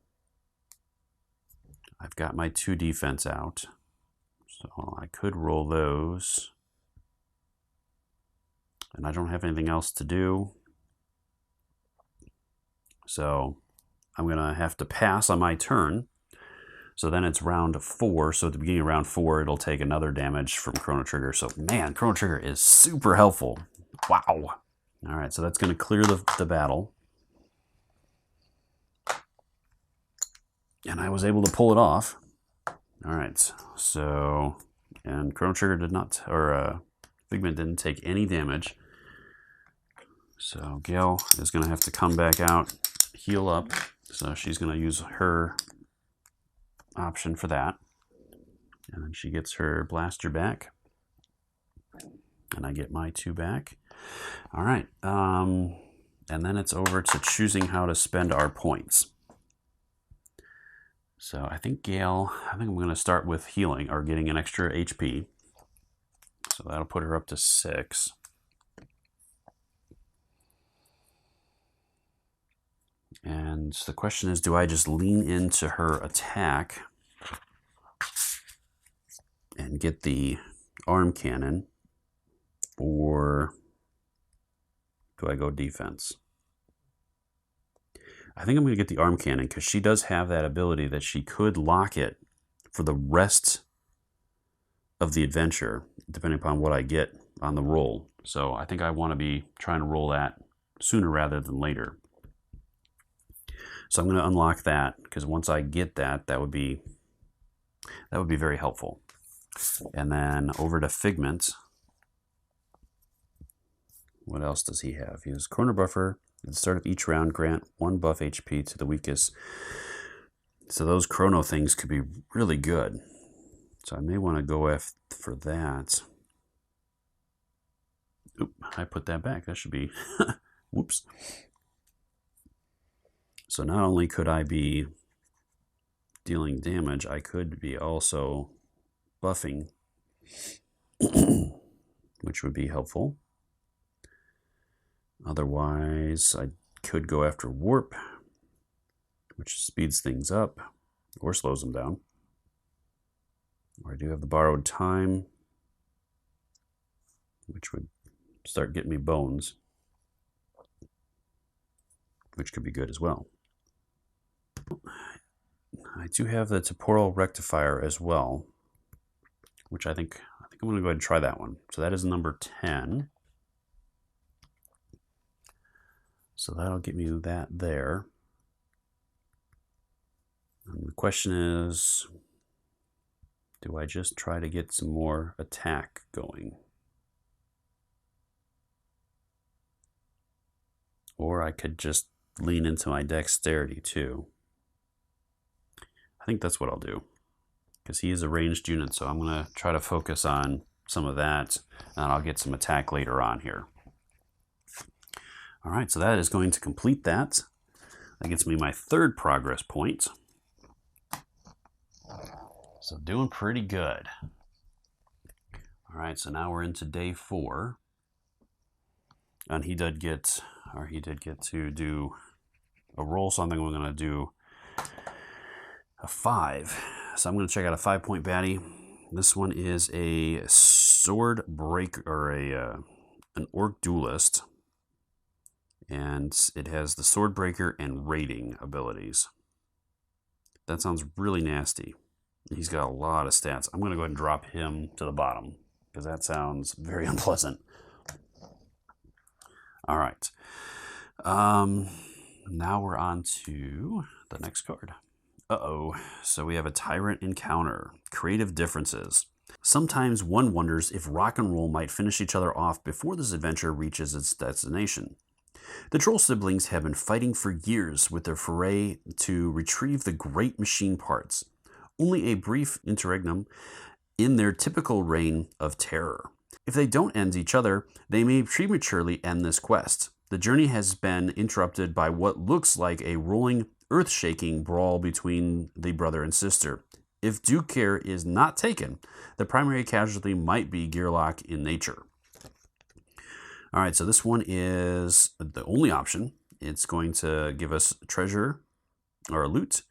I've got my 2 defense out. So I could roll those. And I don't have anything else to do. So I'm going to have to pass on my turn. So then it's round 4. So at the beginning of round 4, it'll take another damage from Chrono Trigger. So man, Chrono Trigger is super helpful. Wow. All right, so that's going to clear the battle. And I was able to pull it off. All right, so, and Chrono Trigger did not, or Figment didn't take any damage. So Gail is going to have to come back out, heal up. So she's going to use her option for that. And then she gets her blaster back. And I get my 2 back. All right, and then it's over to choosing how to spend our points. So I think Gail, I'm going to start with healing, or getting an extra HP. So that'll put her up to 6. And the question is, do I just lean into her attack and get the arm cannon, or do I go defense? I think I'm going to get the arm cannon, because she does have that ability that she could lock it for the rest of the adventure, depending upon what I get on the roll. So I think I want to be trying to roll that sooner rather than later. So I'm going to unlock that, because once I get that, that would be very helpful. And then over to Figment. What else does he have? He has Corner Buffer, At the start of each round, grant 1 buff HP to the weakest. So those chrono things could be really good. So I may want to go for that. Oop, I put that back. That should be... Whoops. So not only could I be dealing damage, I could be also buffing, which would be helpful. Otherwise, I could go after Warp, which speeds things up or slows them down. Or I do have the Borrowed Time, which would start getting me bones, which could be good as well. I do have the Temporal Rectifier as well, which I think I'm going to go ahead and try that one. So that is number 10. So that'll get me that there. And the question is, do I just try to get some more attack going? Or I could just lean into my dexterity too. I think that's what I'll do, because he is a ranged unit, so I'm going to try to focus on some of that, and I'll get some attack later on here. All right, so that is going to complete that. That gets me my 3rd progress point. So doing pretty good. All right, so now we're into day 4. And he did get to do a roll, so I think we're going to do a 5. So I'm going to check out a 5-point baddie. This one is a sword breaker, or an orc duelist. And it has the sword breaker and raiding abilities. That sounds really nasty. He's got a lot of stats. I'm going to go ahead and drop him to the bottom, because that sounds very unpleasant. All right. Now we're on to the next card. Uh-oh. So we have a Tyrant encounter. Creative differences. Sometimes one wonders if rock and roll might finish each other off before this adventure reaches its destination. The troll siblings have been fighting for years with their foray to retrieve the great machine parts. Only a brief interregnum in their typical reign of terror. If they don't end each other, they may prematurely end this quest. The journey has been interrupted by what looks like a rolling, earth-shaking brawl between the brother and sister. If due care is not taken, the primary casualty might be gearlock in nature. All right, so this one is the only option. It's going to give us treasure or loot.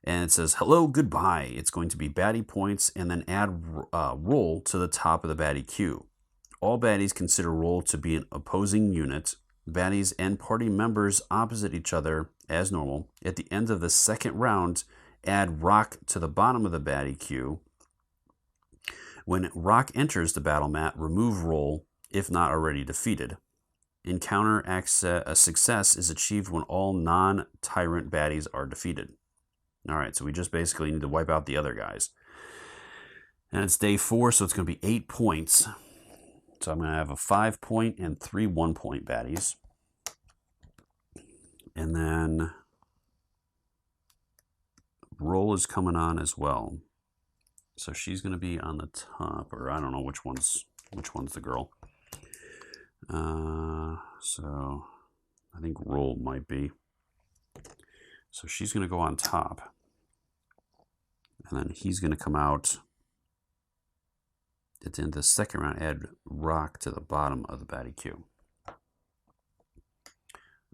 And it says, hello, goodbye. It's going to be baddie points and then add roll to the top of the baddie queue. All baddies consider roll to be an opposing unit. Baddies and party members opposite each other as normal. At the end of the 2nd round, add rock to the bottom of the baddie queue. When rock enters the battle mat, remove roll if not already defeated. Encounter success is achieved when all non-tyrant baddies are defeated. All right, so we just basically need to wipe out the other guys. And it's day 4, so it's going to be 8 points. So I'm going to have a 5-point and 3 1-point baddies. And then roll is coming on as well. So she's going to be on the top, or I don't know which one's the girl. So I think roll might be. So she's going to go on top. And then he's going to come out at the end of the 2nd round, add rock to the bottom of the baddie queue.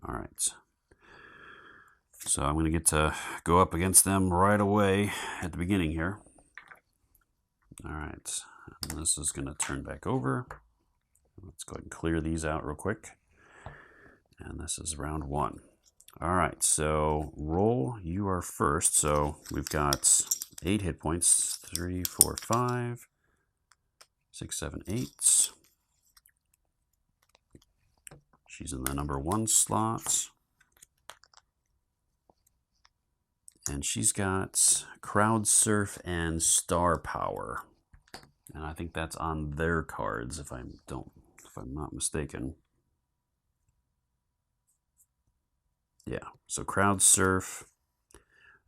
All right. So I'm going to get to go up against them right away at the beginning here. All right. And this is going to turn back over. Let's go ahead and clear these out real quick. And this is round 1. All right, so roll, you are first. So we've got 8 hit points. 3, 4, 5, 6, 7, 8. She's in the number 1 slot. And she's got Crowd Surf and Star Power. And I think that's on their cards if I'm not mistaken. Yeah, so crowd surf.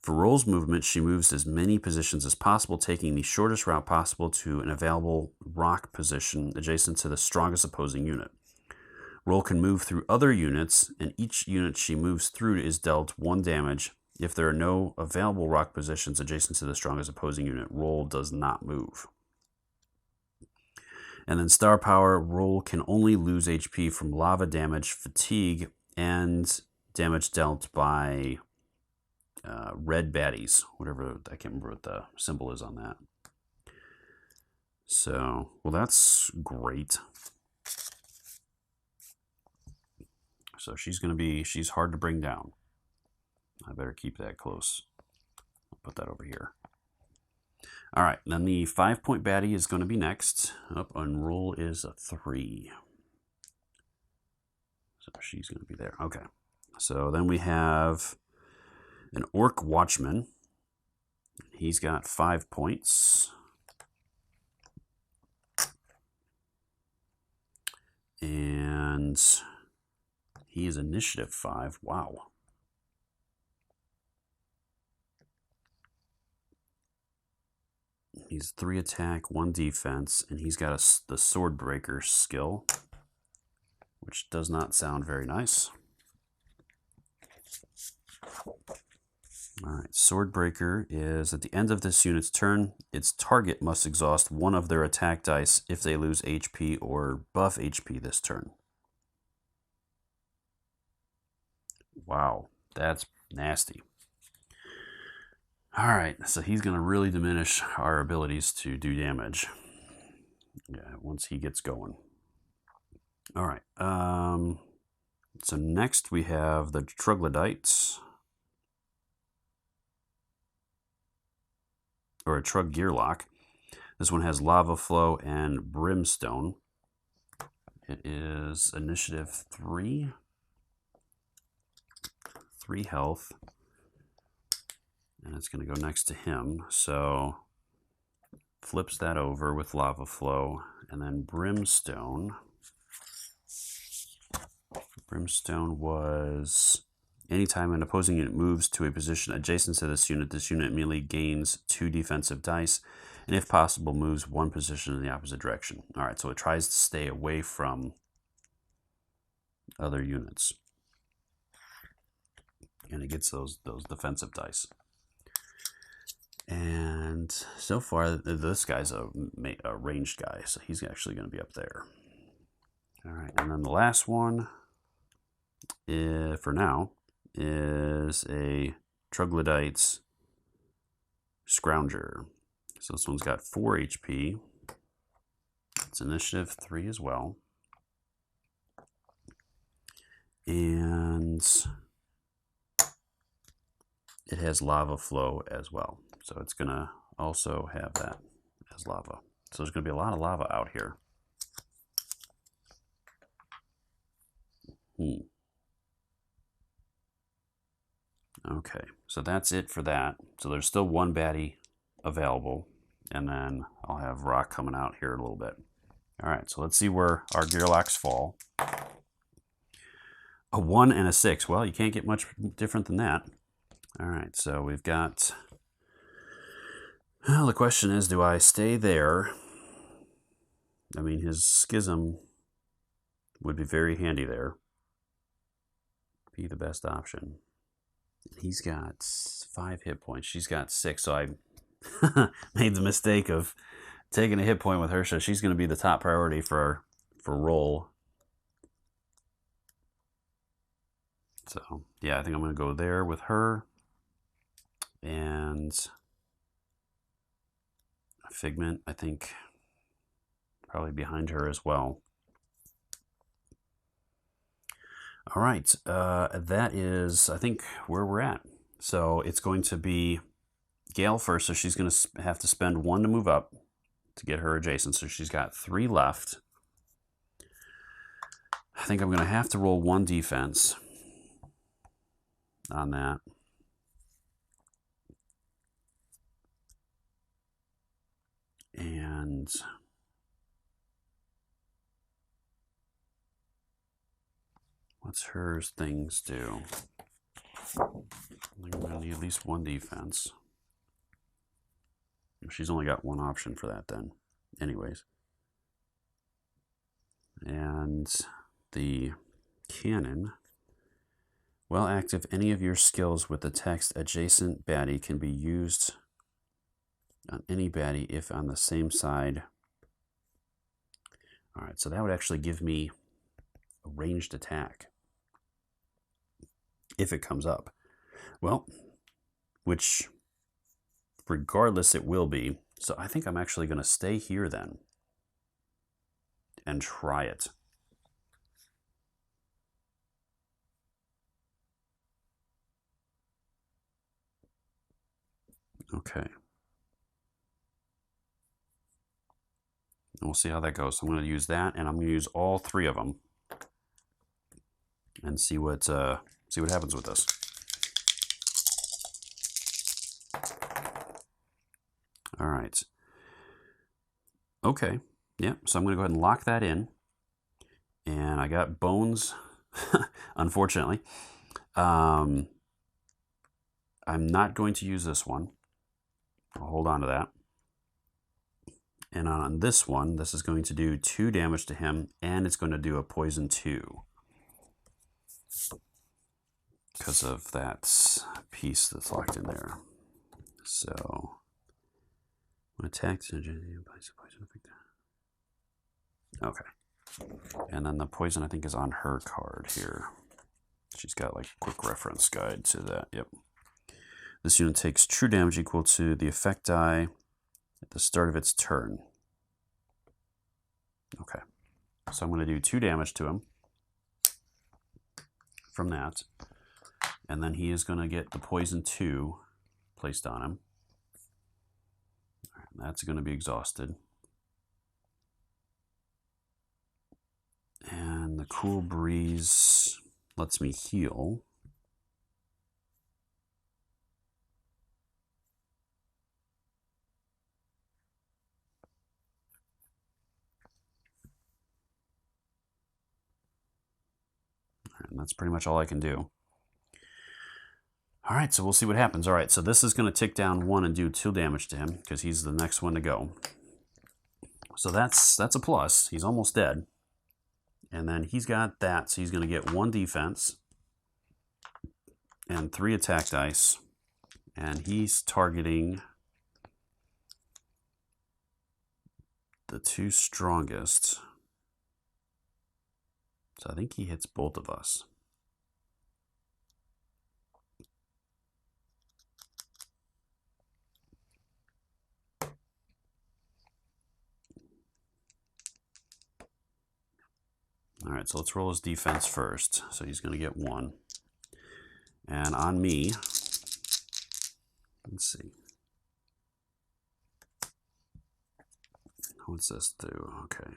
For Roll's movement, she moves as many positions as possible, taking the shortest route possible to an available rock position adjacent to the strongest opposing unit. Roll can move through other units, and each unit she moves through is dealt 1 damage. If there are no available rock positions adjacent to the strongest opposing unit, Roll does not move. And then Star Power, Roll can only lose HP from lava damage, fatigue, and damage dealt by red baddies. Whatever, I can't remember what the symbol is on that. So, well, that's great. So she's hard to bring down. I better keep that close. I'll put that over here. All right, then the 5-point baddie is going to be next. Up on Roll is a 3. So she's going to be there. Okay. So then we have an Orc Watchman. He's got 5 points. And he is initiative 5. Wow. He's 3 attack, 1 defense, and he's got the Swordbreaker skill, which does not sound very nice. Alright, Swordbreaker is at the end of this unit's turn, its target must exhaust 1 of their attack dice if they lose HP or buff HP this turn. Wow, that's nasty. Alright, so he's going to really diminish our abilities to do damage. Yeah, once he gets going. Alright, so next we have the Troglodytes. Or a Trug Gearlock. This one has Lava Flow and Brimstone. It is initiative 3. 3 health. And it's going to go next to him. So flips that over with Lava Flow. And then Brimstone. Brimstone was anytime an opposing unit moves to a position adjacent to this unit immediately gains 2 defensive dice. And if possible, moves 1 position in the opposite direction. Alright, so it tries to stay away from other units. And it gets those defensive dice. And so far, this guy's a ranged guy, so he's actually going to be up there. All right, and then the last one, for now, is a Troglodytes Scrounger. So this one's got 4 HP. It's initiative 3 as well. And it has Lava Flow as well. So it's going to also have that as lava. So there's going to be a lot of lava out here. Okay, so that's it for that. So there's still 1 baddie available. And then I'll have rock coming out here in a little bit. All right, so let's see where our Gearlocks fall. A 1 and a 6. Well, you can't get much different than that. All right, so we've got... Well, the question is, do I stay there? I mean, his Schism would be very handy there. Be the best option. He's got 5 hit points. She's got 6, so I made the mistake of taking a hit point with her, so she's going to be the top priority for Roll. So, yeah, I think I'm going to go there with her. And Figment, I think, probably behind her as well. All right, that is, I think, where we're at. So it's going to be Gale first, so she's going to have to spend 1 to move up to get her adjacent. So she's got 3 left. I think I'm going to have to roll 1 defense on that. And what's hers things do? I'm going to need at least one defense. She's only got one option for that then. Anyways. And the cannon. While active, any of your skills with the text adjacent baddie can be used on any baddie if on the same side. Alright, so that would actually give me a ranged attack. If it comes up. Well, which regardless it will be. So I think I'm actually going to stay here then. And try it. Okay. We'll see how that goes. I'm going to use that, and I'm going to use all three of them, and see what happens with this. All right. Okay. Yeah. So I'm going to go ahead and lock that in, and I got bones. Unfortunately, I'm not going to use this one. I'll hold on to that. And on this one, this is going to do 2 damage to him, and it's going to do a poison 2. Because of that piece that's locked in there. So, attack. Okay. And then the poison, I think, is on her card here. She's got like a quick reference guide to that. Yep. This unit takes true damage equal to the effect die at the start of its turn. Okay. So I'm going to do 2 damage to him from that. And then he is going to get the poison 2 placed on him. All right, that's going to be exhausted. And the cool breeze lets me heal. And that's pretty much all I can do. All right, so we'll see what happens. All right, so this is going to tick down 1 and do 2 damage to him because he's the next one to go. So that's a plus. He's almost dead. And then he's got that, so he's going to get 1 defense and 3 attack dice. And he's targeting the 2 strongest. So I think he hits both of us. All right, so let's roll his defense first. So he's going to get 1. And on me, let's see. What's this do? Okay.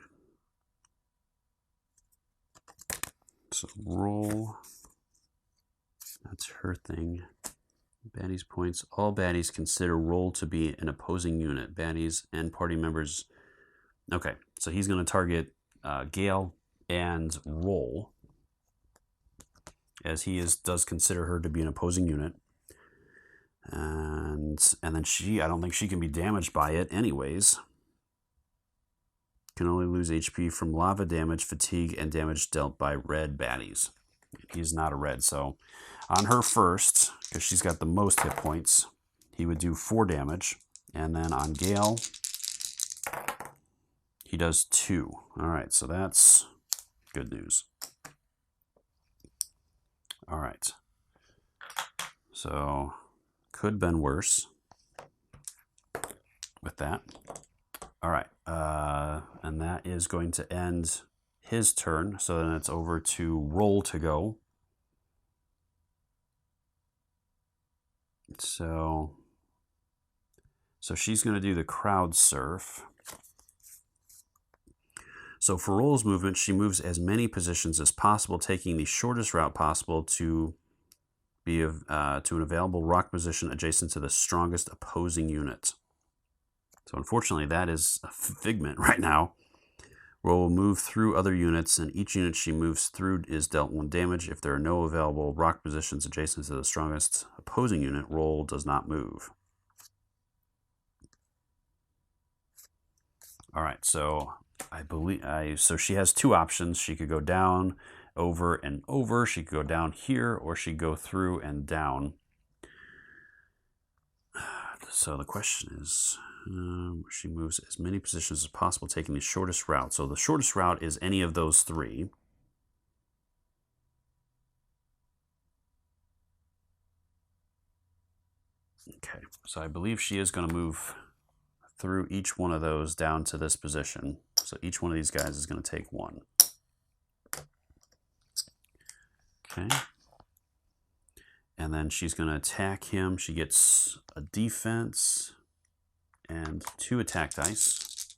So roll. That's her thing. Baddies points. All baddies consider roll to be an opposing unit. Baddies and party members. Okay, so he's going to target Gale and roll, as he does consider her to be an opposing unit. And then I don't think she can be damaged by it anyways. Can only lose HP from lava damage, fatigue, and damage dealt by red baddies. He's not a red, so on her first, because she's got the most hit points, he would do 4 damage. And then on Gale, he does 2. All right, so that's good news. All right. So, could have been worse with that. All right. And that is going to end his turn. So then it's over to roll to go. So she's going to do the crowd surf. So for Roll's movement, she moves as many positions as possible, taking the shortest route possible to be to an available rock position adjacent to the strongest opposing unit. So unfortunately, that is a figment right now, Roll will move through other units, and each unit she moves through is dealt 1 damage. If there are no available rock positions adjacent to the strongest opposing unit, roll does not move. All right, so so she has 2 options. She could go down, over, and over. She could go down here, or she could go through and down. So the question is, she moves as many positions as possible, taking the shortest route. So the shortest route is any of those 3. Okay, so I believe she is going to move through each one of those down to this position. So each one of these guys is going to take 1. Okay. And then she's going to attack him. She gets a defense and 2 attack dice.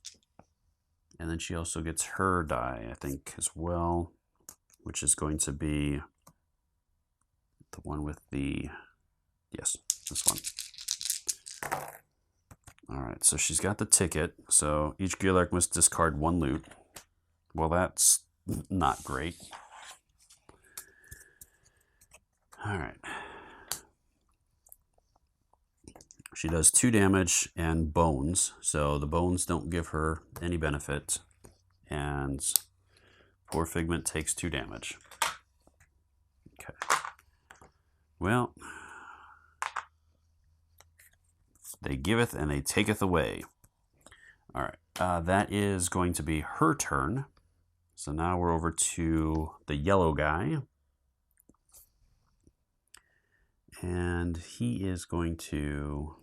And then she also gets her die, I think, as well, which is going to be the one with the, yes, this one. All right, so she's got the ticket. So each Gearlark must discard 1 loot. Well, that's not great. All right. She does 2 damage and bones, so the bones don't give her any benefit, and poor Figment takes 2 damage. Okay. Well, they giveth and they taketh away. All right, that is going to be her turn. So now we're over to the yellow guy. And he is going to...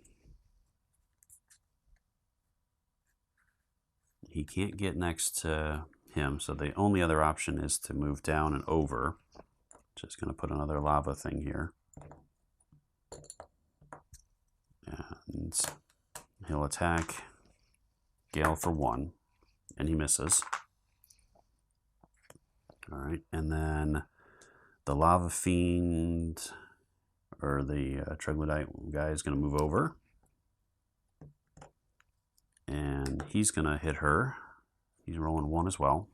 He can't get next to him, so the only other option is to move down and over. Just going to put another lava thing here. And he'll attack Gale for 1, and he misses. All right, and then the Lava Fiend, or the Troglodyte guy, is going to move over. And he's going to hit her. He's rolling 1 as well.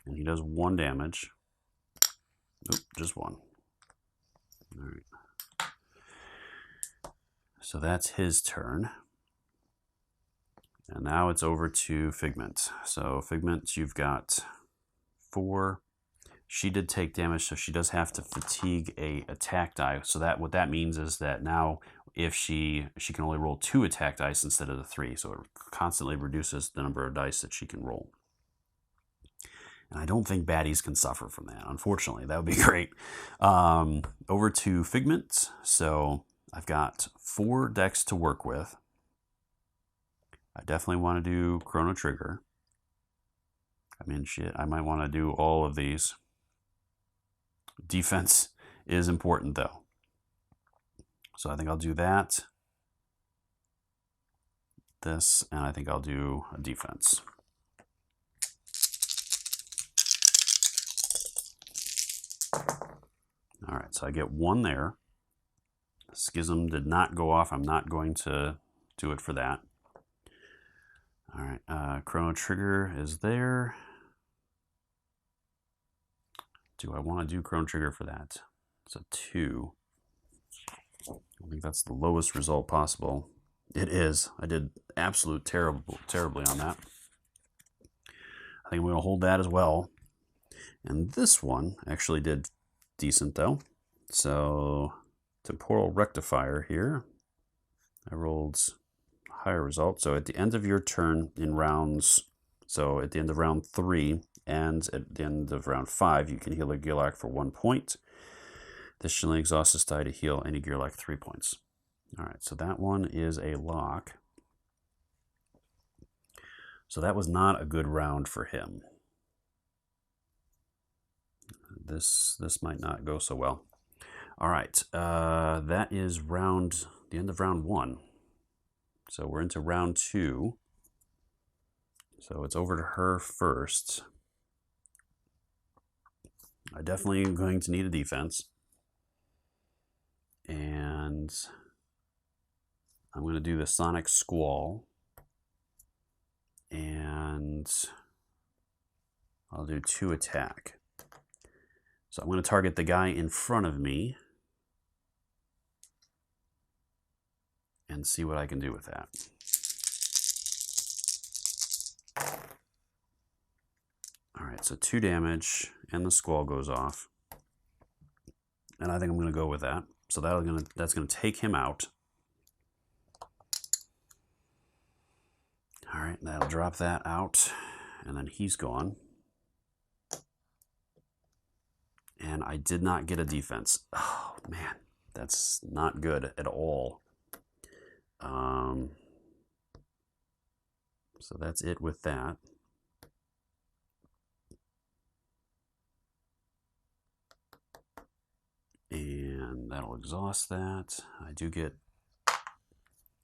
And he does 1 damage. Oop, just 1. All right. So that's his turn. And now it's over to Figment. So Figment, you've got 4. She did take damage, so she does have to fatigue a attack die. So that what that means is that now if she can only roll 2 attack dice instead of the 3. So it constantly reduces the number of dice that she can roll. And I don't think baddies can suffer from that. Unfortunately, that would be great. Over to Figment. So I've got 4 decks to work with. I definitely want to do Chrono Trigger. I mean, shit, I might want to do all of these. Defense is important, though. So I think I'll do that, this, and I think I'll do a defense. All right, so I get 1 there. Schism did not go off. I'm not going to do it for that. All right, Chrono Trigger is there. Do I want to do Chrono Trigger for that? It's a 2. I think that's the lowest result possible. It is. I did terribly on that. I think I'm going to hold that as well. And this one actually did decent, though. So, Temporal Rectifier here. I rolled higher result. So at the end of your turn in rounds, so at the end of round 3 and at the end of round 5, you can heal a Gearlark for 1 point. Additionally, exhaust this die to heal any Gearlark 3 points. All right, so that one is a lock. So that was not a good round for him. This might not go so well. All right, that is the end of round 1. So we're into round 2. So it's over to her first. I definitely am going to need a defense. And I'm going to do the Sonic Squall. and I'll do 2 attack. So I'm going to target the guy in front of me and see what I can do with that. All right, so 2 damage, and the squall goes off. And I think I'm going to go with that. So that's going to take him out. All right, that'll drop that out, and then he's gone. And I did not get a defense. Oh, man, that's not good at all. So that's it with that. And that'll exhaust that. I do get...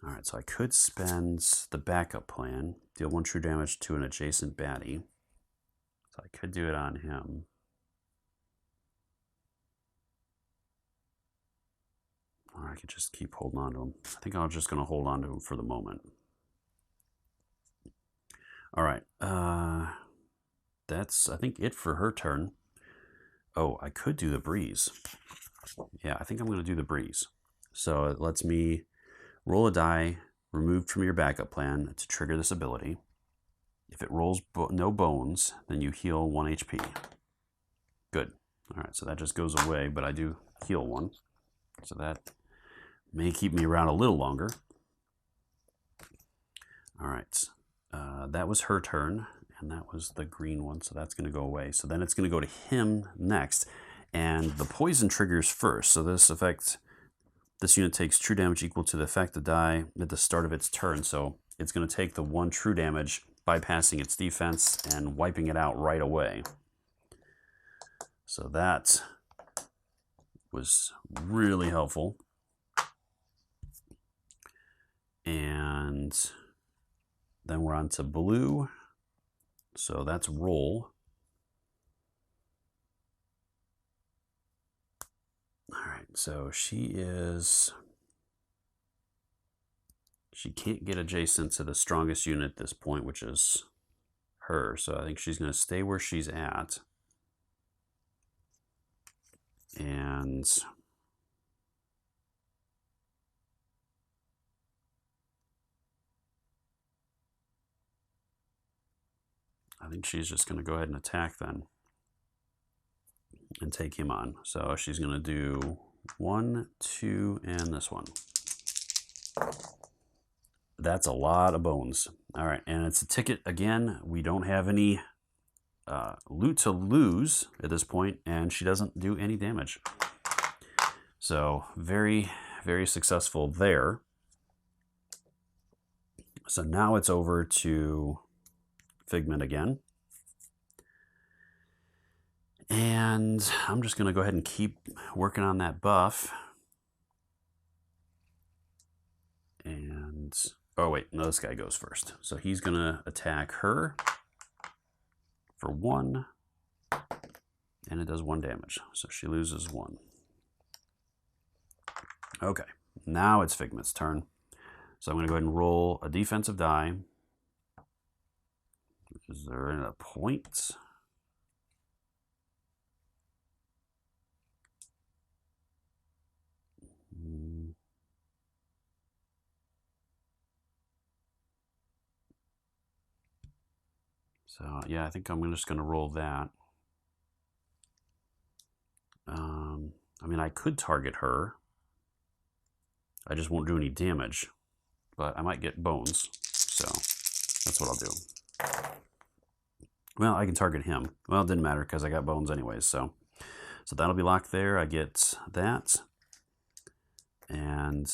All right, so I could spend the backup plan. Deal 1 true damage to an adjacent baddie. So I could do it on him. Or I could just keep holding on to him. I think I'm just going to hold on to him for the moment. All right. That's, I think, it for her turn. Oh, I could do the breeze. Yeah, I think I'm going to do the breeze. So it lets me roll a die removed from your backup plan to trigger this ability. If it rolls no bones, then you heal 1 HP. Good. All right, so that just goes away, but I do heal 1. So that may keep me around a little longer. All right, that was her turn, and that was the green one, so that's going to go away. So then it's going to go to him next, and the poison triggers first. So this unit takes true damage equal to the effect of die at the start of its turn. So it's going to take the 1 true damage, bypassing its defense and wiping it out right away. So that was really helpful. And then we're on to blue. So that's roll. All right, so she can't get adjacent to the strongest unit at this point, which is her. So I think she's going to stay where she's at. And I think she's just going to go ahead and attack then and take him on. So she's going to do 1, 2, and this one. That's a lot of bones. All right, and it's a ticket again. We don't have any loot to lose at this point, and she doesn't do any damage. So very, very successful there. So now it's over to Figment again. And I'm just going to go ahead and keep working on that buff. And, oh wait, no, this guy goes first. So he's going to attack her for 1, and it does 1 damage. So she loses 1. Okay, now it's Figment's turn. So I'm going to go ahead and roll a defensive die. Is there a point? So yeah, I think I'm just going to roll that. I mean, I could target her. I just won't do any damage, but I might get bones. So that's what I'll do. Well, I can target him. Well, it didn't matter because I got bones anyways. So that'll be locked there. I get that. And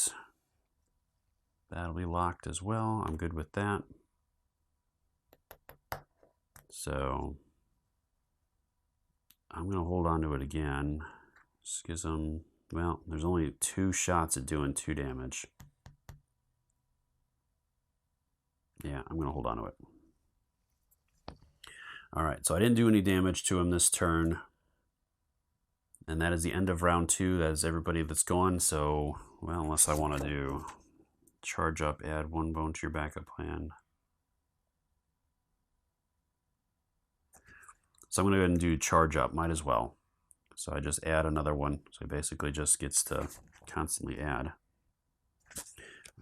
that'll be locked as well. I'm good with that. So I'm going to hold on to it again. Schism. Well, there's only 2 shots at doing 2 damage. Yeah, I'm going to hold on to it. All right, so I didn't do any damage to him this turn. And that is the end of round 2. That is everybody that's gone. So, well, unless I want to do charge up, add 1 bone to your backup plan. So I'm going to go ahead and do charge up, might as well. So I just add another one. So he basically just gets to constantly add.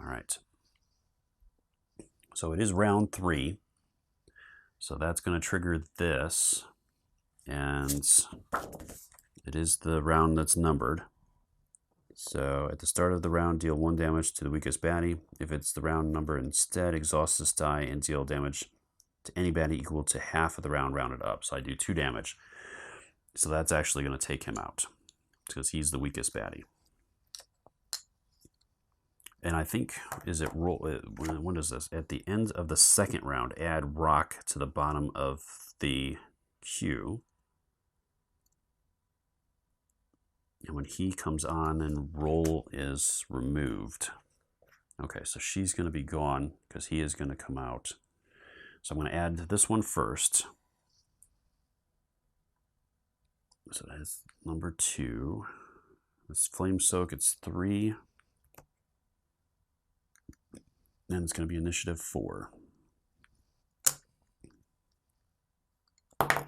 All right. So it is round 3. So that's going to trigger this. And it is the round that's numbered. So at the start of the round, deal 1 damage to the weakest baddie. If it's the round number instead, exhaust this die and deal damage to any baddie equal to half of the round rounded up. So I do 2 damage. So that's actually going to take him out because he's the weakest baddie. And I think, is it roll? When is this? At the end of the second round, add rock to the bottom of the queue. And when he comes on, then roll is removed. Okay, so she's going to be gone because he is going to come out. So I'm going to add this one first. So that's number 2. This flame soak, it's 3. Then it's going to be initiative 4. All right,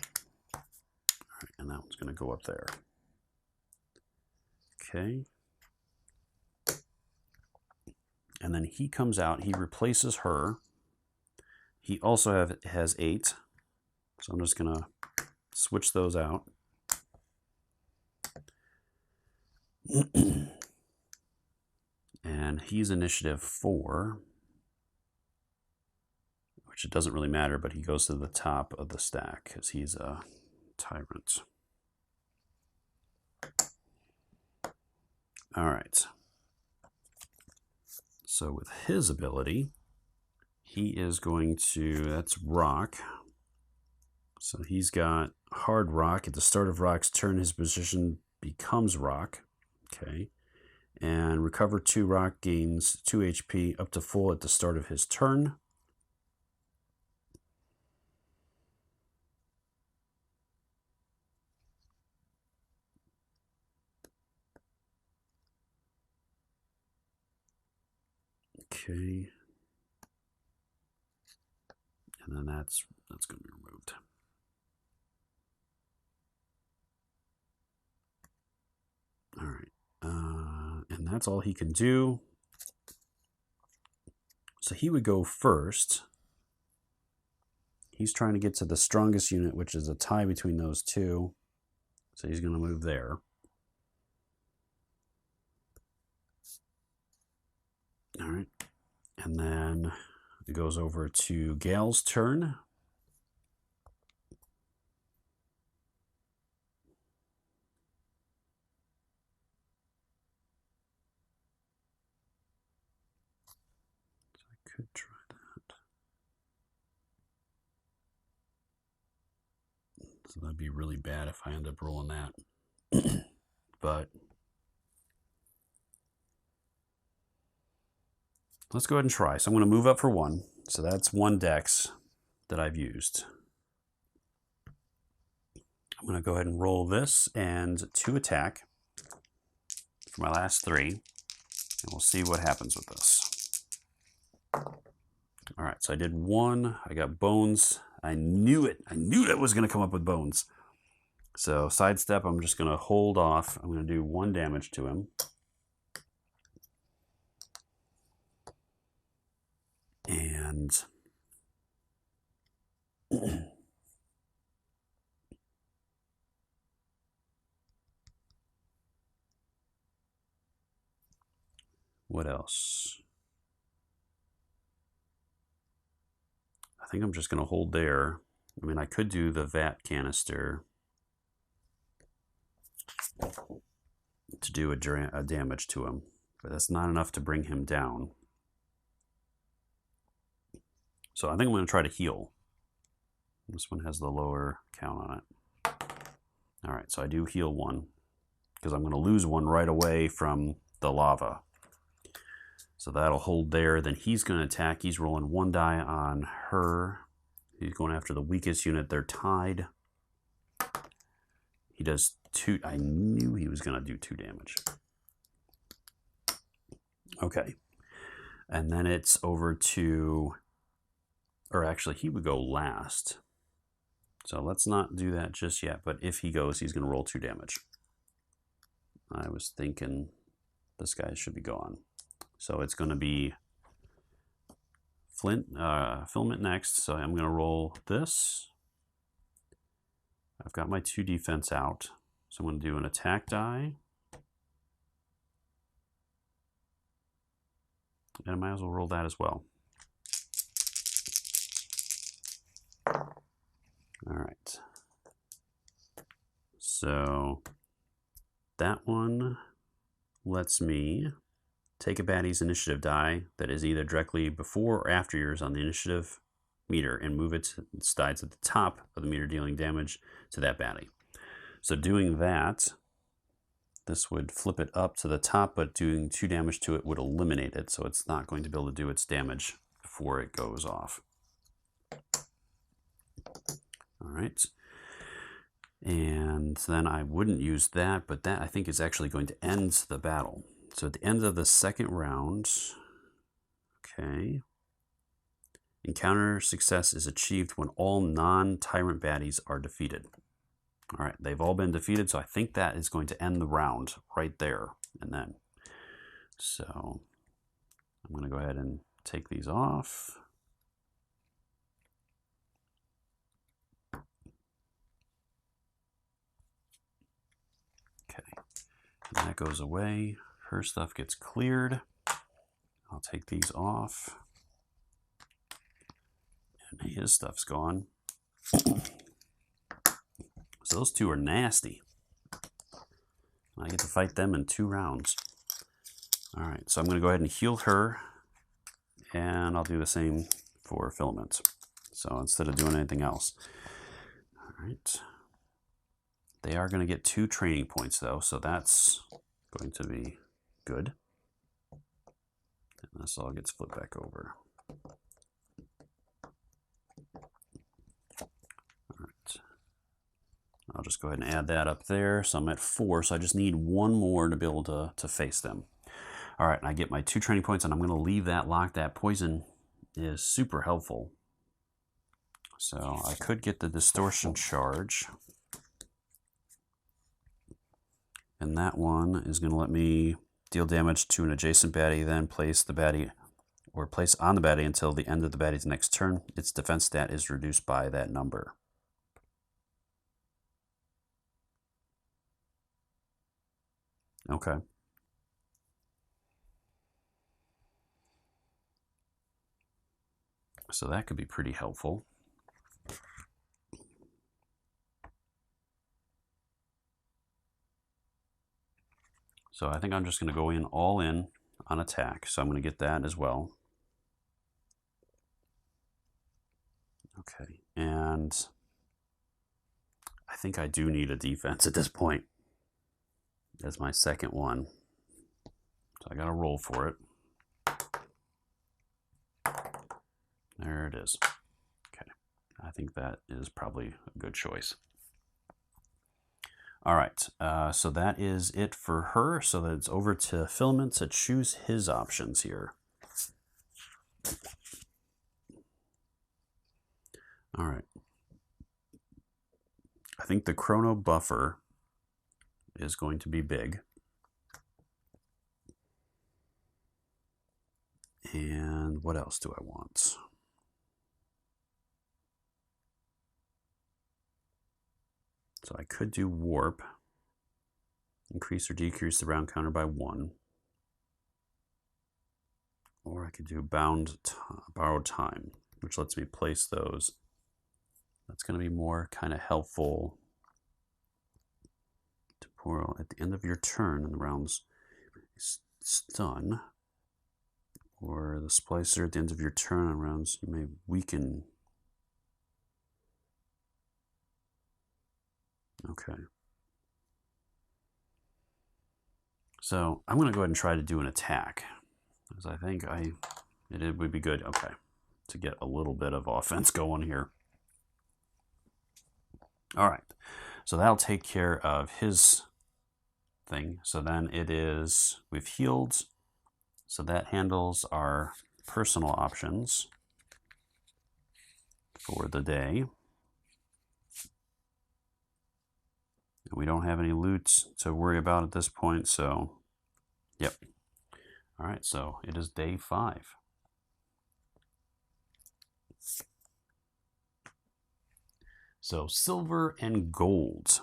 and that one's going to go up there. Okay. And then he comes out, he replaces her. He also has 8. So I'm just going to switch those out. And he's initiative 4, which it doesn't really matter, but he goes to the top of the stack because he's a tyrant. All right. So with his ability, he is going to, that's rock. So he's got hard rock. At the start of rock's turn, his position becomes rock. Okay. And recover 2 rock, gains 2 HP up to full at the start of his turn. Okay. And then that's going to be removed. All right. And that's all he can do. So he would go first. He's trying to get to the strongest unit, which is a tie between those 2. So he's going to move there. All right. And then it goes over to Gale's turn. So I could try that. So that'd be really bad if I end up rolling that. But let's go ahead and try. So I'm going to move up for 1. So that's 1 dex that I've used. I'm going to go ahead and roll this and 2 attack for my last 3. And we'll see what happens with this. All right, so I did 1. I got bones. I knew it. I knew that was going to come up with bones. So sidestep, I'm just going to hold off. I'm going to do 1 damage to him. And what else? I think I'm just going to hold there. I mean, I could do the vat canister to do a damage to him, but that's not enough to bring him down. So I think I'm going to try to heal. This one has the lower count on it. All right, so I do heal 1 because I'm going to lose 1 right away from the lava. So that'll hold there. Then he's going to attack. He's rolling 1 die on her. He's going after the weakest unit. They're tied. He does 2. I knew he was going to do 2 damage. Okay. And then it's over to, or actually he would go last. So let's not do that just yet, but if he goes, he's going to roll 2 damage. I was thinking this guy should be gone. So it's going to be Filament next, so I'm going to roll this. I've got my 2 defense out, so I'm going to do an attack die. And I might as well roll that as well. All right. So that one lets me take a baddie's initiative die that is either directly before or after yours on the initiative meter and move its die to the top of the meter, dealing damage to that baddie. So doing that, this would flip it up to the top, but doing 2 damage to it would eliminate it, so it's not going to be able to do its damage before it goes off. All right. And then I wouldn't use that, but that I think is actually going to end the battle. So at the end of the second round, okay, encounter success is achieved when all non-tyrant baddies are defeated. All right, they've all been defeated, so I think that is going to end the round right there and then. So I'm going to go ahead and take these off. Okay, and that goes away. Her stuff gets cleared. I'll take these off. And his stuff's gone. So those 2 are nasty. I get to fight them in 2 rounds. All right, so I'm going to go ahead and heal her. And I'll do the same for Filament. So instead of doing anything else. All right. They are going to get 2 training points though, so that's going to be good. And this all gets flipped back over. All right. I'll just go ahead and add that up there. So I'm at 4, so I just need 1 more to be able to face them. All right, and I get my 2 training points, and I'm going to leave that locked. That poison is super helpful. So I could get the distortion charge. And that one is going to let me deal damage to an adjacent baddie, then place the baddie or place on the baddie until the end of the baddie's next turn. Its defense stat is reduced by that number. Okay. So that could be pretty helpful. So I think I'm just going to go in all in on attack. So I'm going to get that as well. Okay, and I think I do need a defense at this point. That's my second one. So I got to roll for it. There it is. Okay, I think that is probably a good choice. All right, so that is it for her. So that it's over to Filament to choose his options here. All right. I think the chrono buffer is going to be big. And what else do I want? So I could do warp, increase or decrease the round counter by 1. Or I could do borrowed time, which lets me place those. That's going to be more kind of helpful to pour at the end of your turn in the round's stun. Or the splicer at the end of your turn on rounds, you may weaken. Okay. So I'm going to go ahead and try to do an attack, because I think it would be good, okay, to get a little bit of offense going here. All right, so that'll take care of his thing. So then it is, we've healed, so that handles our personal options for the day. We don't have any loot to worry about at this point, so yep. All right, so it is day 5. So silver and gold.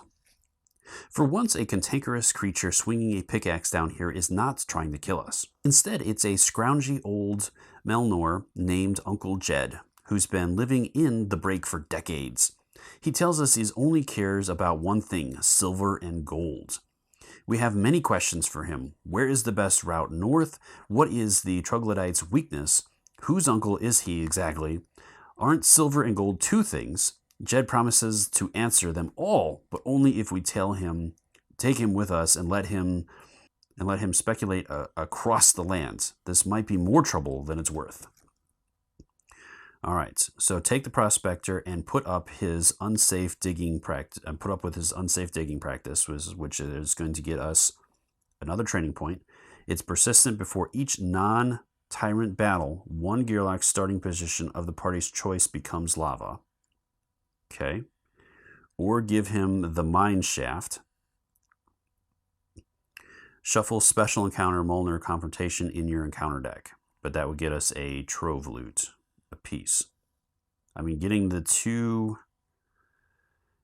For once, a cantankerous creature swinging a pickaxe down here is not trying to kill us. Instead, it's a scroungy old Melnor named Uncle Jed, who's been living in the break for decades. He tells us he only cares about one thing, silver and gold. We have many questions for him. Where is the best route north? What is the troglodyte's weakness? Whose uncle is he exactly? Aren't silver and gold two things? Jed promises to answer them all, but only if we take him with us and let him speculate across the lands. This might be more trouble than it's worth. All right, so take the prospector and put up his unsafe digging practice, and put up with his unsafe digging practice, which is going to get us another training point. It's persistent before each non-tyrant battle. One Gearlock's starting position of the party's choice becomes lava. Okay, or give him the mine shaft. Shuffle special encounter Molnar confrontation in your encounter deck, but that would get us a trove loot. Piece. I mean, getting the 2,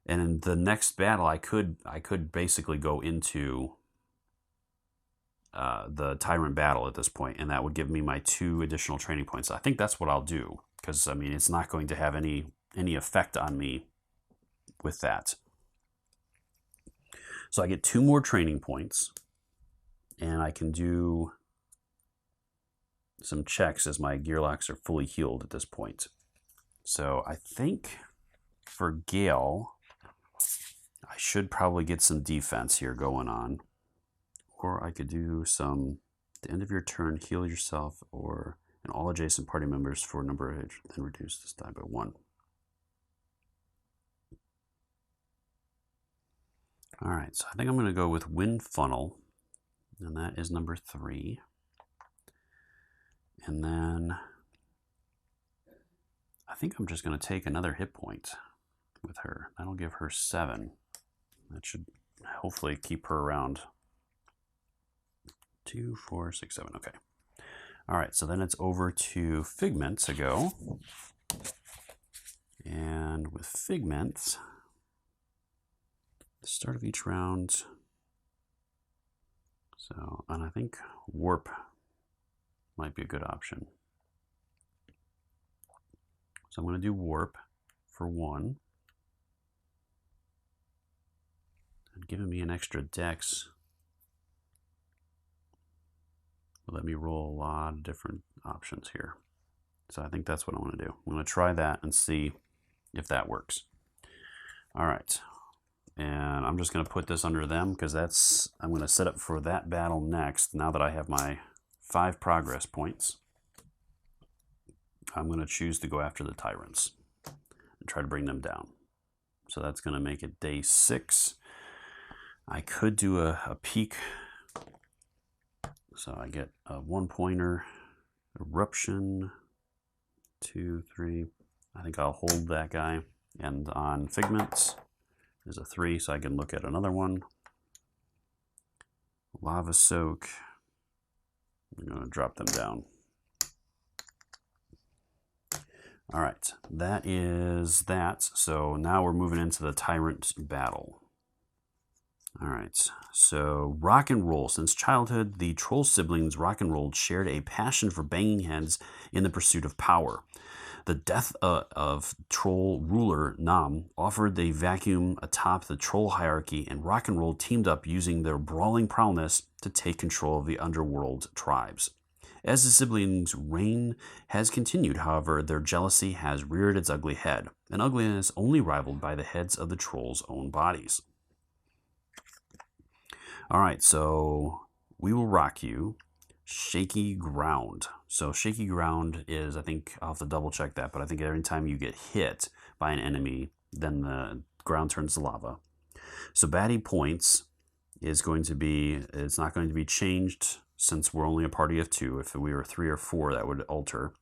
and in the next battle, I could basically go into the Tyrant battle at this point, and that would give me my 2 additional training points. I think that's what I'll do, because I mean, it's not going to have any effect on me with that. So I get 2 more training points, and I can do some checks as my Gearlocks are fully healed at this point. So I think for Gale, I should probably get some defense here going on. Or I could do some, at the end of your turn, heal yourself or and all adjacent party members for a number of hits, then reduce this die by 1. All right, so I think I'm going to go with Wind Funnel, and that is number 3. And then I think I'm just going to take another hit point with her. That'll give her 7. That should hopefully keep her around 2, 4, 6, 7. Okay. All right, so then it's over to Figment to go. And with Figment, the start of each round. So, and I think Warp might be a good option. So I'm going to do Warp for 1. And giving me an extra dex will let me roll a lot of different options here. So I think that's what I want to do. I'm going to try that and see if that works. All right. And I'm just going to put this under them because I'm going to set up for that battle next. Now that I have my 5 progress points, I'm going to choose to go after the Tyrants and try to bring them down. So that's going to make it day 6. I could do a peek. So I get a 1-pointer, Eruption, 2, 3. I think I'll hold that guy. And on Figments, there's a 3, so I can look at another one. Lava Soak. I'm going to drop them down. All right, that is that. So now we're moving into the Tyrant battle. All right, so rock and roll. Since childhood, the troll siblings rock and roll shared a passion for banging heads in the pursuit of power. The death of troll ruler Nam offered the vacuum atop the troll hierarchy, and rock and roll teamed up using their brawling prowess to take control of the underworld tribes. As the siblings' reign has continued, however, their jealousy has reared its ugly head, an ugliness only rivaled by the heads of the trolls' own bodies. All right, so we will rock you. Shaky ground. So shaky ground is, I think I'll have to double check that, but I think every time you get hit by an enemy, then the ground turns to lava. So baddie points is going to be, it's not going to be changed since we're only a party of 2. If we were 3 or 4, that would alter.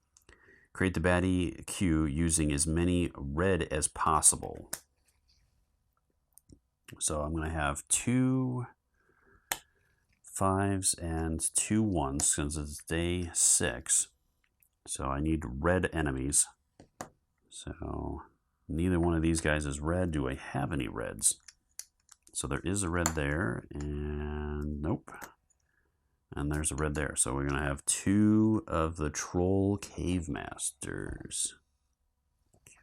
Create the baddie queue using as many red as possible. So I'm going to have 2 5s and 2 1s since it's day 6. So I need red enemies. So neither one of these guys is red. Do I have any reds? So there is a red there, and nope. And there's a red there. So we're going to have 2 of the Troll Cave Masters.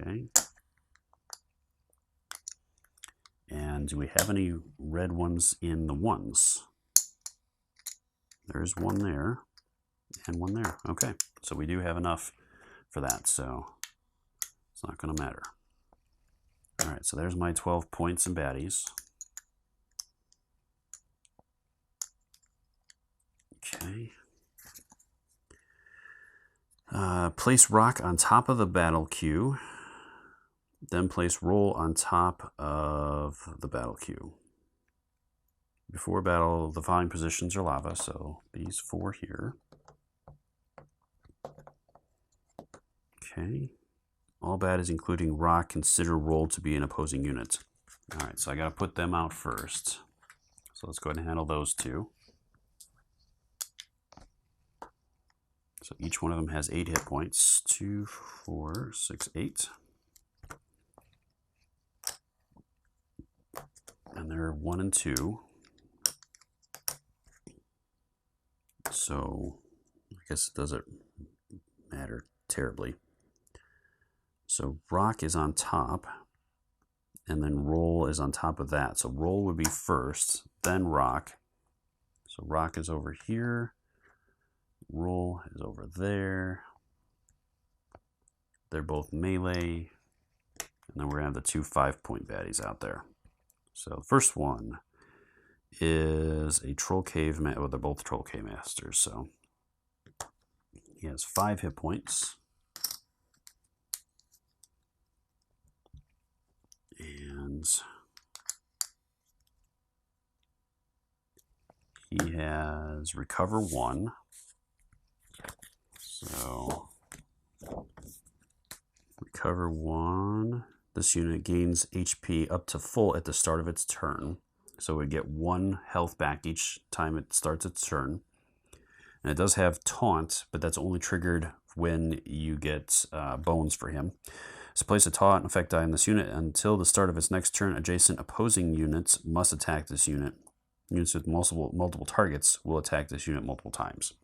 Okay. And do we have any red ones in the 1s? There's 1 there and 1 there. Okay, so we do have enough for that, so it's not going to matter. All right, so there's my 12 points and baddies. Okay. Place rock on top of the battle queue. Then place roll on top of the battle queue. Before battle, the following positions are lava, so these 4 here. Okay. All baddies, including rock, consider roll to be an opposing unit. All right, so I got to put them out first. So let's go ahead and handle those 2. So each one of them has 8 hit points. 2, 4, 6, 8. And they're 1 and 2. So I guess it doesn't matter terribly. So rock is on top, and then roll is on top of that. So roll would be first, then rock. So rock is over here. Roll is over there. They're both melee. And then we're going to have the 2 5-point baddies out there. So the first one is a Troll Cave Master. Well, they're both Troll Cave Masters, so he has 5 hit points. And he has Recover 1. So Recover 1. This unit gains HP up to full at the start of its turn. So we get 1 health back each time it starts its turn. And it does have Taunt, but that's only triggered when you get bones for him. So place a taunt effect die on this unit until the start of its next turn. Adjacent opposing units must attack this unit. Units with multiple targets will attack this unit multiple times.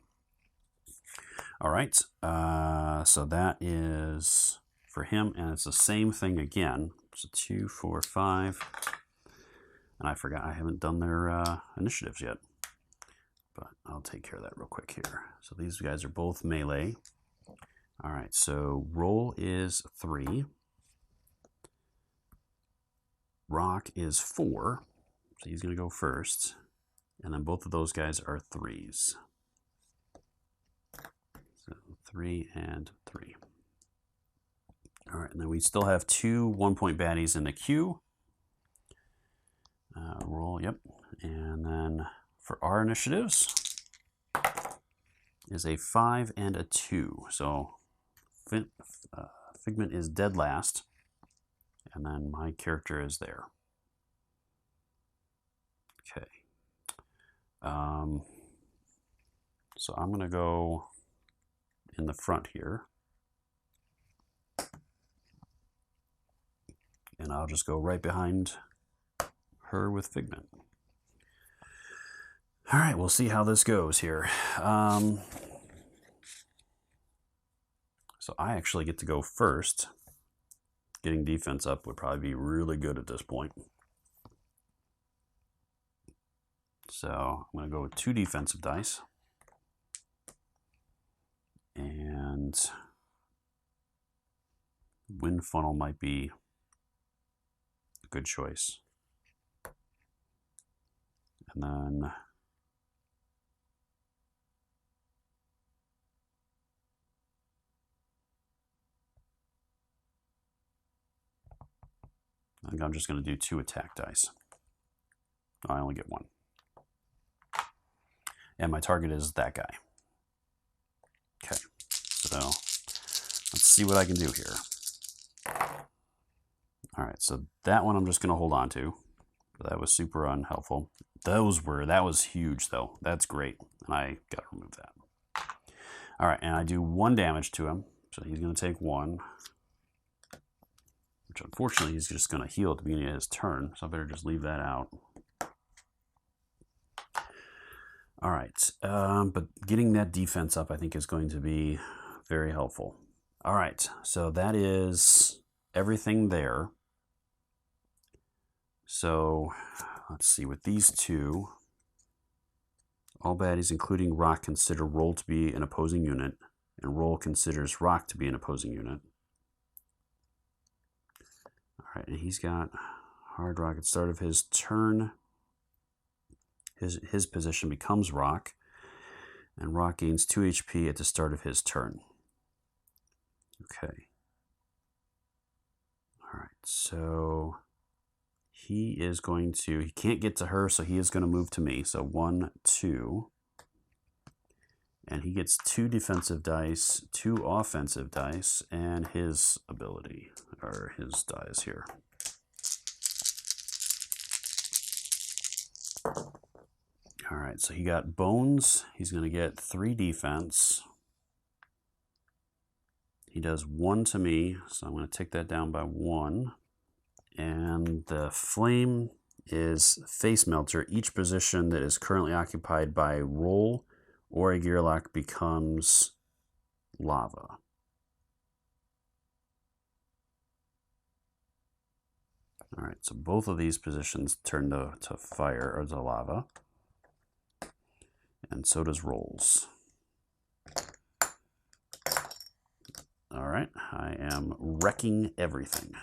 All right, so that is for him, and it's the same thing again. So 2, 4, 5. And I forgot I haven't done their initiatives yet. But I'll take care of that real quick here. So these guys are both melee. All right, so roll is 3. Rock is 4. So he's going to go first. And then both of those guys are 3s. So 3 and 3. All right, and then we still have 2 1-point baddies in the queue. Roll, yep. And then for our initiatives is a 5 and a 2. So Figment is dead last, and then my character is there. Okay. So I'm going to go in the front here. And I'll just go right behind her with Figment. All right, we'll see how this goes here. So I actually get to go first. Getting defense up would probably be really good at this point. So I'm going to go with 2 defensive dice. And Wind Funnel might be a good choice. And then I think I'm just going to do 2 attack dice. I only get 1. And my target is that guy. Okay, so let's see what I can do here. All right, so that one I'm just going to hold on to That was super unhelpful. That was huge though. That's great. And I gotta remove that. All right, and I do 1 damage to him. So he's gonna take 1. Which unfortunately he's just gonna heal at the beginning of his turn. So I better just leave that out. All right, but getting that defense up I think is going to be very helpful. All right, so that is everything there. So let's see, with these two, all baddies, including Rock, consider Roll to be an opposing unit, and Roll considers Rock to be an opposing unit. All right, and he's got Hard Rock at the start of his turn. His position becomes Rock, and Rock gains 2 HP at the start of his turn. Okay. All right, so he can't get to her, so he is going to move to me. So 1, 2. And he gets 2 defensive dice, 2 offensive dice, and his ability, or his dice here. All right, so he got Bones. He's going to get 3 defense. He does 1 to me, so I'm going to take that down by 1. And the Flame is Face Melter. Each position that is currently occupied by Roll or a Gearlock becomes lava. All right, so both of these positions turn to fire or to lava. And so does Rolls. All right, I am wrecking everything.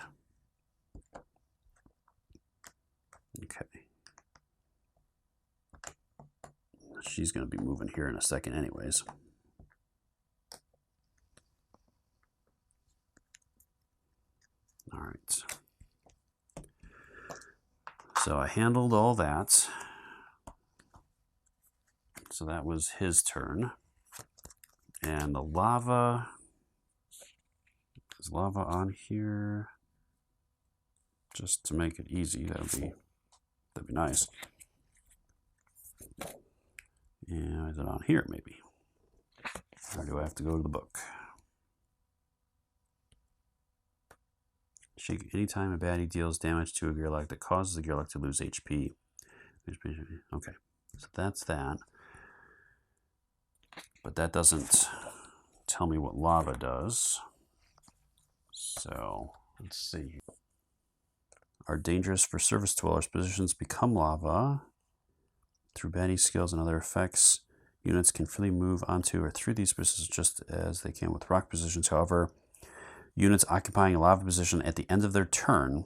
Okay. She's going to be moving here in a second anyways. All right. So I handled all that. So that was his turn. And the lava, is lava on here? Just to make it easy, that'd be nice. And is it on here maybe? Or do I have to go to the book? Shake anytime a baddie deals damage to a Gearlock that causes the Gearlock to lose HP. Okay, so that's that. But that doesn't tell me what lava does. So let's see. Are dangerous for surface dwellers. Positions become lava. Through baddie skills and other effects, units can freely move onto or through these positions just as they can with rock positions. However, units occupying a lava position at the end of their turn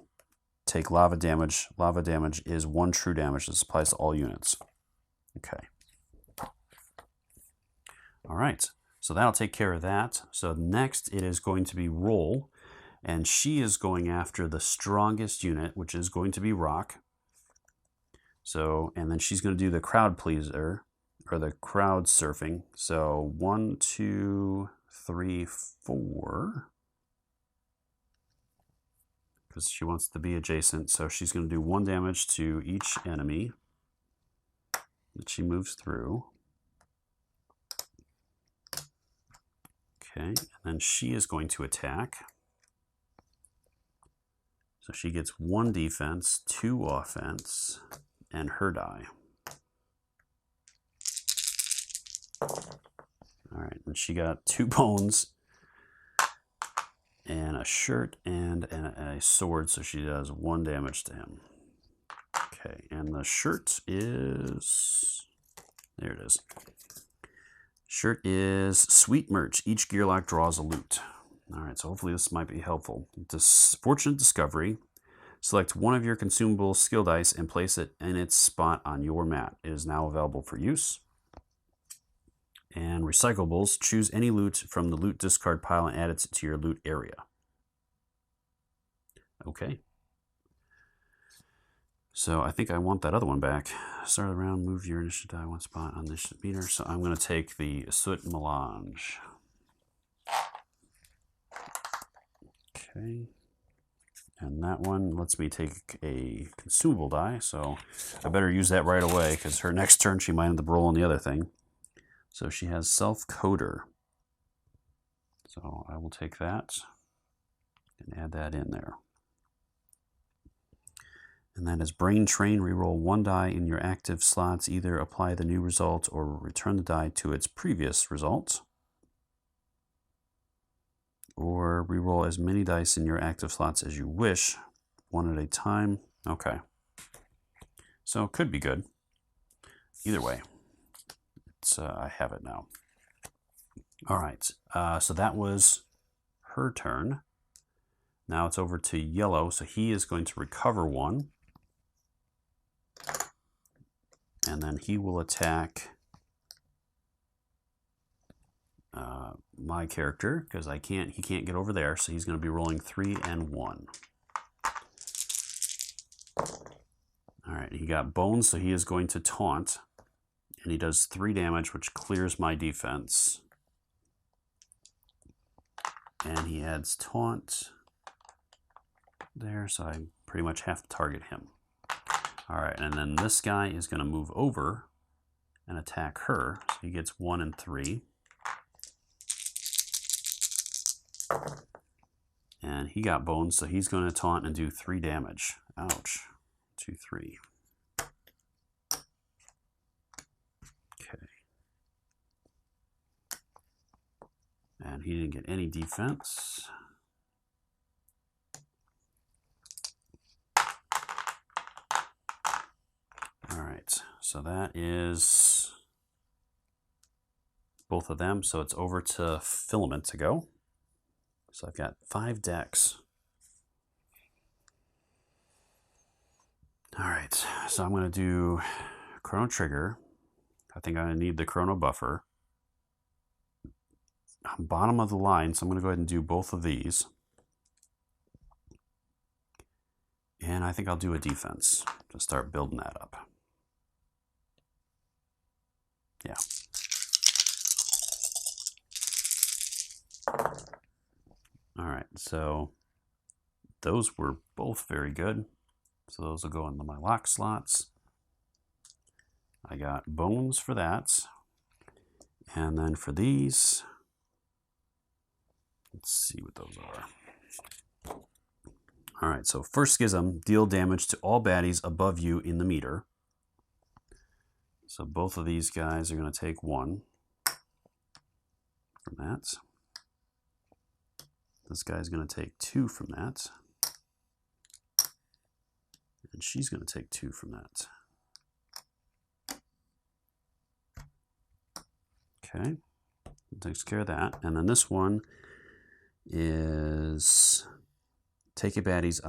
take lava damage. Lava damage is 1 true damage. This applies to all units. Okay. All right. So that'll take care of that. So next it is going to be Roll. And she is going after the strongest unit, which is going to be Rock. So, and then she's going to do the crowd pleaser, or the crowd surfing. So 1, 2, 3, 4. Because she wants to be adjacent. So she's going to do 1 damage to each enemy that she moves through. Okay, and then she is going to attack. So she gets 1 defense, 2 offense, and her die. All right, and she got 2 bones, and a shirt, and a sword, so she does 1 damage to him. Okay, and the shirt is... there it is. Shirt is Sweet Merch. Each Gearlock draws a loot. All right, so hopefully this might be helpful. Fortunate Discovery. Select one of your consumable skill dice and place it in its spot on your mat. It is now available for use. And recyclables. Choose any loot from the loot discard pile and add it to your loot area. Okay. So I think I want that other one back. Start of the round, move your initiative die 1 spot on the initiative meter. So I'm going to take the Soot Melange. Okay. And that one lets me take a consumable die, so I better use that right away, because her next turn she might end up rolling the other thing. So she has Self-Coder. So I will take that and add that in there. And that is Brain Train. Reroll one die in your active slots. Either apply the new result or return the die to its previous result. Or reroll as many dice in your active slots as you wish, one at a time. Okay. So it could be good. Either way, I have it now. All right. So that was her turn. Now it's over to yellow. So he is going to recover one. And then he will attack my character, because he can't get over there, so he's going to be rolling 3 and 1. All right, he got bones, so he is going to taunt, and he does 3 damage, which clears my defense. And he adds taunt there, so I pretty much have to target him. All right, and then this guy is going to move over and attack her, so he gets 1 and 3. And he got bones, so he's going to taunt and do 3 damage. Ouch. 2, 3. Okay. And he didn't get any defense. All right, so that is both of them. So it's over to Filament to go. So I've got 5 decks. All right, so I'm going to do Chrono Trigger. I think I need the Chrono Buffer. Bottom of the line, so I'm going to go ahead and do both of these. And I think I'll do a defense to start building that up. Yeah. All right, so those were both very good. So those will go into my lock slots. I got bones for that. And then for these, let's see what those are. All right, so first Schism, deal damage to all baddies above you in the meter. So both of these guys are going to take 1 from that. This guy's going to take 2 from that. And she's going to take 2 from that. Okay, that takes care of that. And then this one is take a baddie's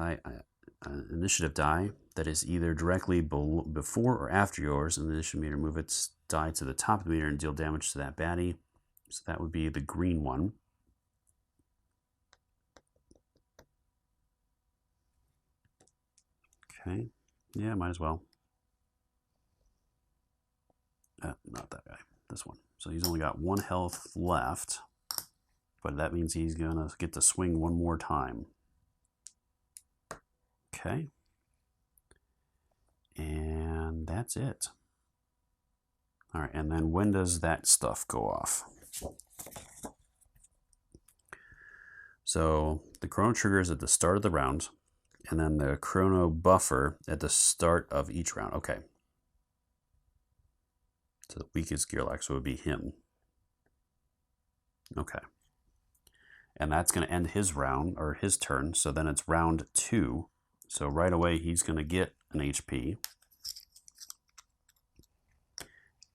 initiative die that is either directly before or after yours in the initiative meter. Move its die to the top of the meter and deal damage to that baddie. So that would be the green one. Okay, yeah, might as well. Not that guy, this one. So he's only got 1 health left, but that means he's gonna get to swing 1 more time. Okay. And that's it. All right, and then when does that stuff go off? So the Chrono Trigger is at the start of the round, and then the Chrono Buffer at the start of each round. Okay. So the weakest Gearlock, so it would be him. Okay. And that's going to end his round, or his turn, so then it's round 2. So right away he's going to get an HP.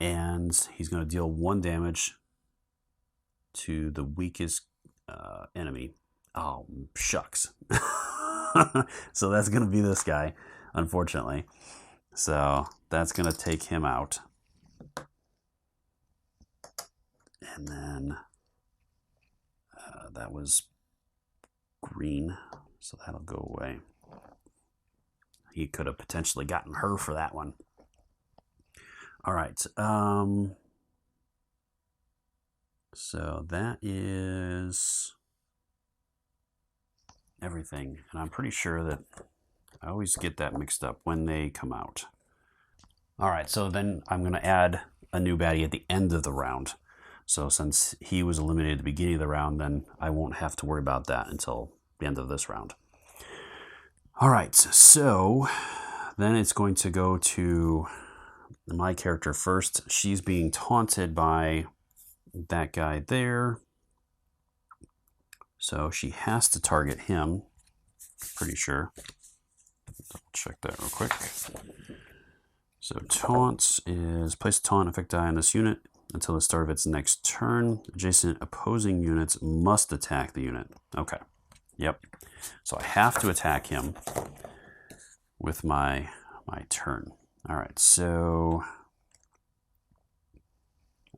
And he's going to deal 1 damage to the weakest enemy. Oh, shucks. So that's going to be this guy, unfortunately. So that's going to take him out. And then that was green, so that'll go away. He could have potentially gotten her for that one. All right. So that is everything, and I'm pretty sure that I always get that mixed up when they come out. All right, so then I'm going to add a new baddie at the end of the round. So since he was eliminated at the beginning of the round, then I won't have to worry about that until the end of this round. All right, so then it's going to go to my character first. She's being taunted by that guy there. So she has to target him, pretty sure. Double check that real quick. So taunt is place a taunt effect die on this unit until the start of its next turn. Adjacent opposing units must attack the unit. Okay. Yep. So I have to attack him with my turn. All right. So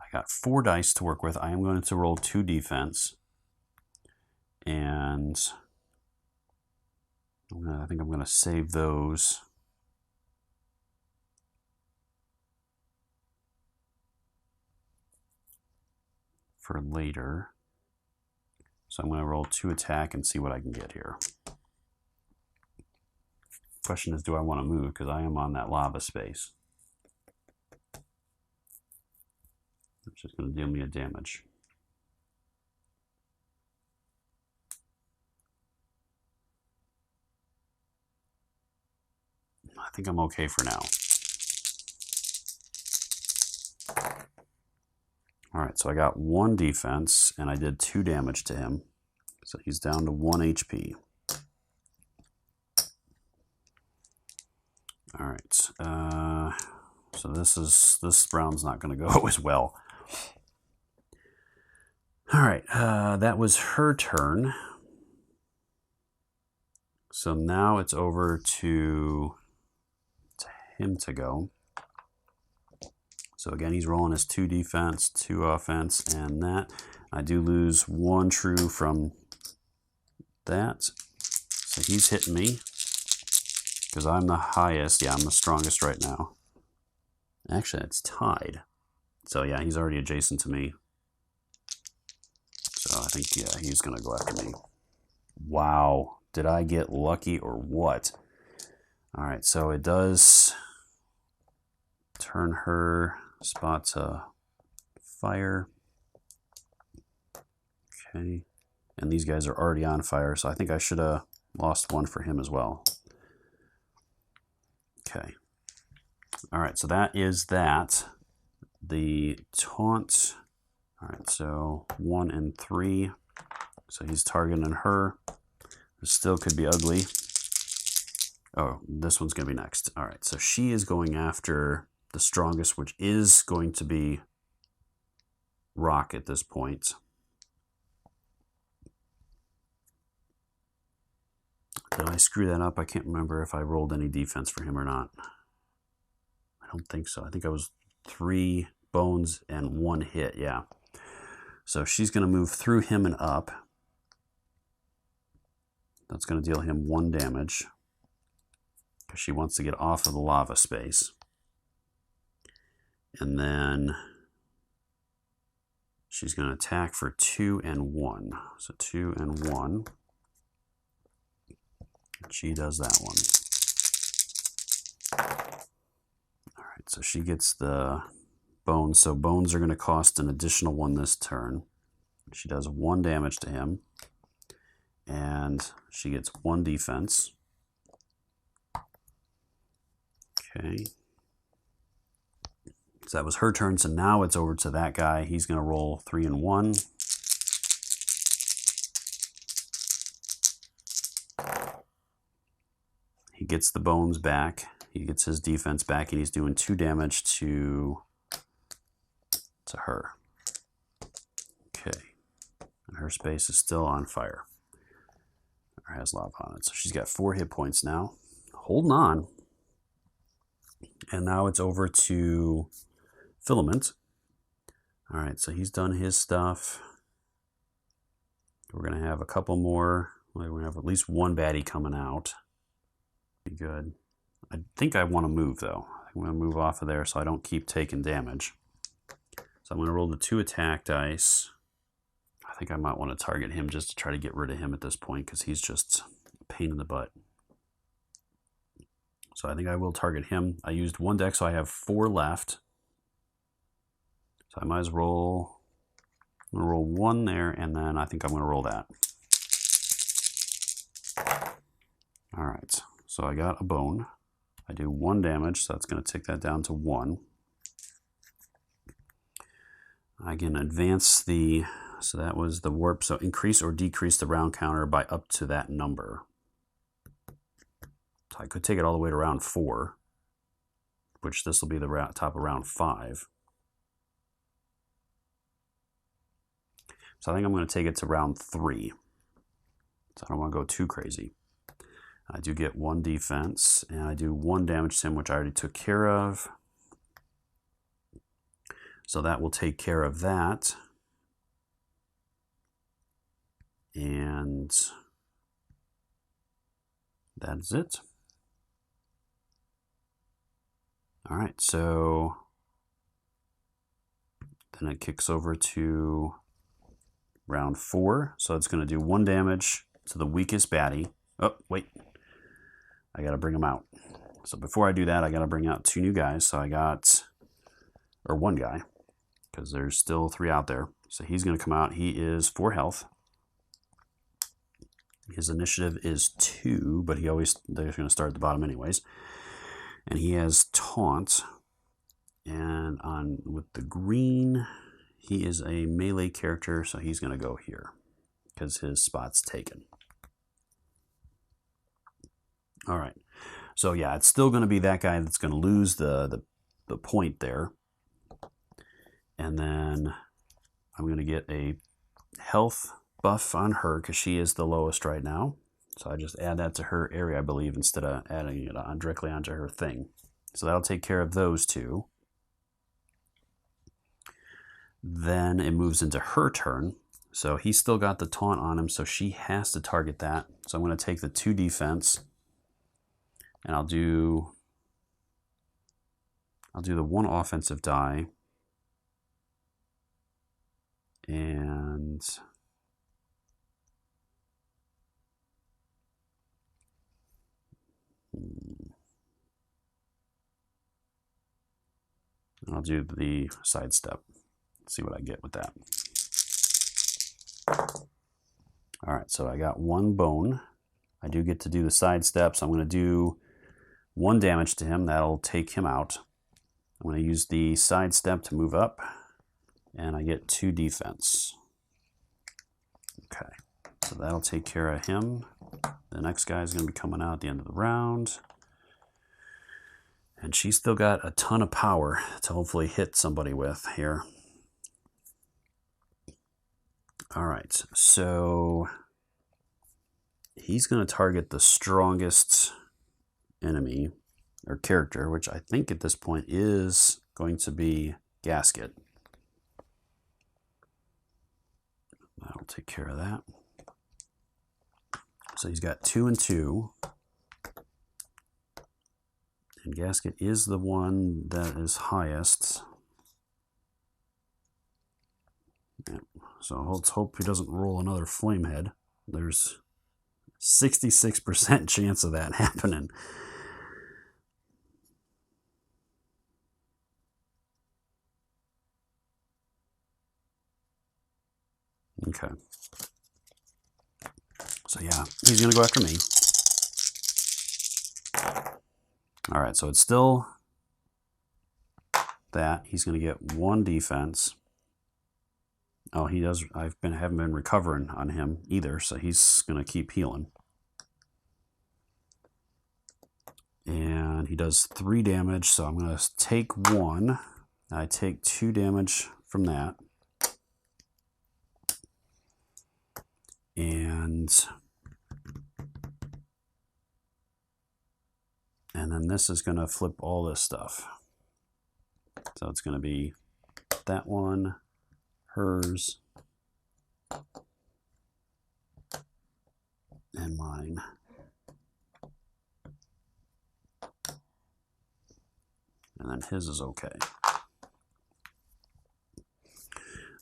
I got 4 dice to work with. I am going to roll 2 defense, and I think I'm going to save those. For later. So I'm going to roll 2 attack and see what I can get here. Question is, do I want to move? Because I am on that lava space. It's just going to deal me a damage. I think I'm okay for now. All right, so I got 1 defense, and I did 2 damage to him. So he's down to 1 HP. All right, so this round's not going to go as well. All right, that was her turn. So now it's over to him to go. So again, he's rolling his 2 defense, 2 offense, and that. I do lose 1 true from that. So he's hitting me because I'm the highest. Yeah, I'm the strongest right now. Actually, it's tied. So yeah, he's already adjacent to me. So I think, yeah, he's going to go after me. Wow. Did I get lucky or what? All right, so it does turn her spot to fire. Okay. And these guys are already on fire, so I think I should have lost 1 for him as well. Okay. All right, so that is that. The taunt. All right, so 1 and 3. So he's targeting her. It still could be ugly. Oh, this one's going to be next. All right, so she is going after the strongest, which is going to be Rock at this point. Did I screw that up? I can't remember if I rolled any defense for him or not. I don't think so. I think I was 3 bones and 1 hit, yeah. So she's going to move through him and up. That's going to deal him 1 damage. Because she wants to get off of the lava space. And then she's going to attack for 2 and 1. So 2 and 1. She does that one. All right, so she gets the bones. So bones are going to cost an additional 1 this turn. She does 1 damage to him. And she gets 1 defense. Okay. So that was her turn. So now it's over to that guy. He's going to roll 3 and 1. He gets the bones back. He gets his defense back, and he's doing 2 damage to her. Okay. And her space is still on fire. Or has lava on it. So she's got 4 hit points now. Holding on. And now it's over to Filament. All right, so he's done his stuff. We're going to have a couple more. We're going to have at least 1 baddie coming out. Be good. I think I want to move, though. I'm going to move off of there so I don't keep taking damage. So I'm going to roll the 2 attack dice. think I might want to target him just to try to get rid of him at this point, because he's just a pain in the butt. So I think I will target him. I used 1 deck, so I have 4 left. So I might as well I'm going to roll 1 there, and then I think I'm going to roll that. All right, so I got a bone. I do 1 damage, so that's going to take that down to 1. I can advance the, so that was the warp, so increase or decrease the round counter by up to that number. So I could take it all the way to round 4, which this will be the top of round 5. So I think I'm going to take it to round 3. So I don't want to go too crazy. I do get 1 defense, and I do 1 damage to him, which I already took care of. So that will take care of that. And that's it. All right, so then it kicks over to round 4. So it's going to do 1 damage to the weakest baddie. Oh, wait. I got to bring them out. So before I do that, I got to bring out 2 new guys. So I got, or 1 guy, because there's still 3 out there. So he's going to come out. He is 4 health. His initiative is 2, but they're going to start at the bottom anyways. And he has taunt. And with the green, he is a melee character, so he's going to go here because his spot's taken. All right, so yeah, it's still going to be that guy that's going to lose the point there. And then I'm going to get a health buff on her because she is the lowest right now. So I just add that to her area, I believe, instead of adding it on directly onto her thing. So that'll take care of those 2. Then it moves into her turn. So he's still got the taunt on him, so she has to target that. So I'm going to take the 2 defense, and I'll do the 1 offensive die, and I'll do the sidestep. See what I get with that. All right, so I got 1 bone. I do get to do the sidestep, so I'm going to do 1 damage to him. That'll take him out. I'm going to use the sidestep to move up, and I get 2 defense. Okay, so that'll take care of him. The next guy is going to be coming out at the end of the round. And she's still got a ton of power to hopefully hit somebody with here. All right, so he's going to target the strongest enemy or character, which I think at this point is going to be Gasket. That'll take care of that. So he's got 2 and 2. And Gasket is the one that is highest. Yep. So let's hope he doesn't roll another Flamehead. There's 66% chance of that happening. Okay. So yeah, he's going to go after me. All right, so it's still that. He's going to get 1 defense. Oh, he does. Haven't been recovering on him either, so he's going to keep healing. And he does 3 damage, so I'm going to take 1. I take 2 damage from that. And then this is going to flip all this stuff. So it's going to be that one, hers, and mine. And then his is okay.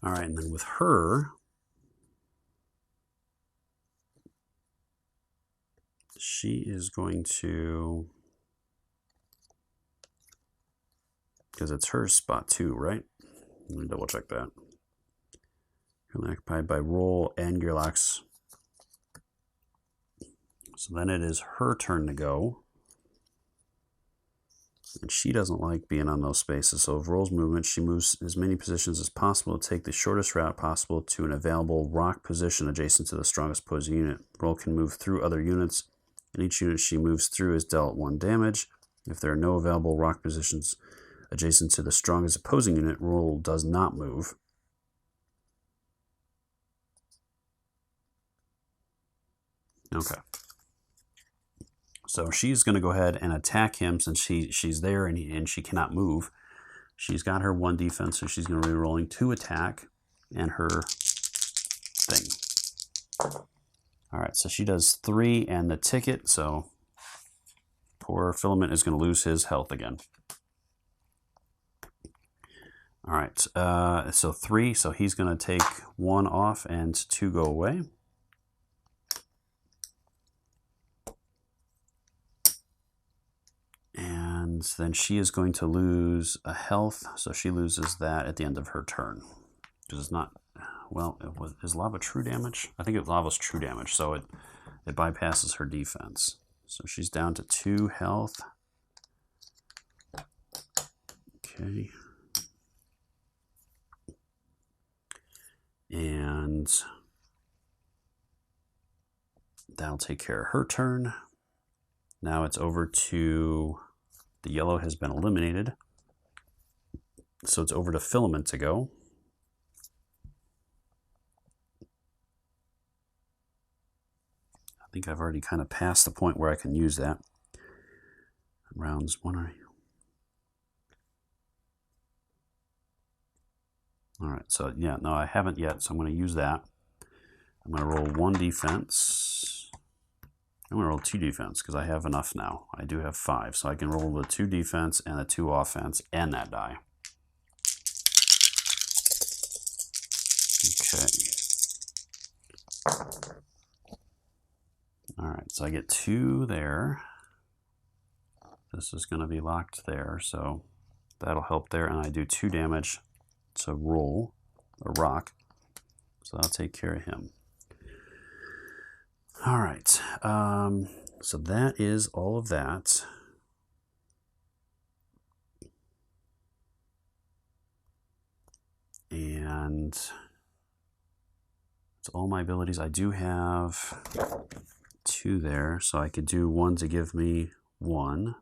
All right, and then with her, she is going to, because it's her spot too, right? Let me double check that. Currently occupied by Roll and Gearlox. So then it is her turn to go. And she doesn't like being on those spaces. So if Roll's movement, she moves as many positions as possible to take the shortest route possible to an available rock position adjacent to the strongest opposing unit. Roll can move through other units, and each unit she moves through is dealt 1 damage. If there are no available rock positions adjacent to the strongest opposing unit, Roll does not move. Okay. So she's going to go ahead and attack him since she's there and she cannot move. She's got her 1 defense, so she's going to be rolling 2 attack and her thing. All right, so she does 3 and the ticket, so poor Filament is going to lose his health again. All right, so 3, so he's going to take 1 off and 2 go away. And then she is going to lose a health, so she loses that at the end of her turn. Because it's not, well, is lava true damage? I think lava's true damage, so it bypasses her defense. So she's down to 2 health. Okay. And that'll take care of her turn. Now it's over to, the yellow has been eliminated. So it's over to Filament to go. I think I've already kind of passed the point where I can use that. Rounds 1 are... All right, so yeah, no, I haven't yet, so I'm going to use that. I'm going to roll 1 defense. I'm going to roll 2 defense because I have enough now. I do have 5, so I can roll the 2 defense and the 2 offense and that die. Okay. All right, so I get 2 there. This is going to be locked there, so that'll help there, and I do 2 damage to Roll a rock, so I'll take care of him. All right, so that is all of that. And it's all my abilities. I do have 2 there, so I could do 1 to give me 1.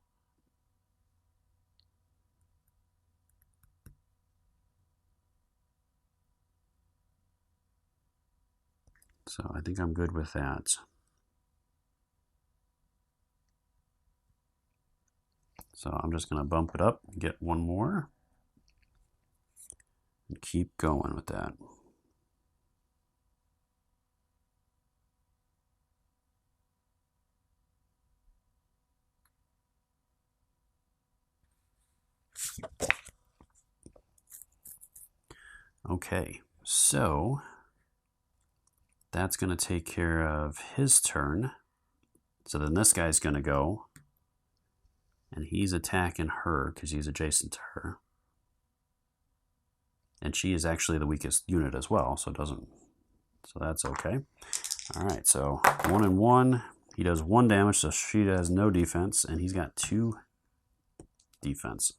So I think I'm good with that. So I'm just going to bump it up, get 1 more, and keep going with that. Okay, so that's going to take care of his turn. So then this guy's going to go, and he's attacking her because he's adjacent to her. And she is actually the weakest unit as well, so it doesn't, so that's okay. All right, so 1 and 1. He does 1 damage, so she has no defense, and he's got 2 defense.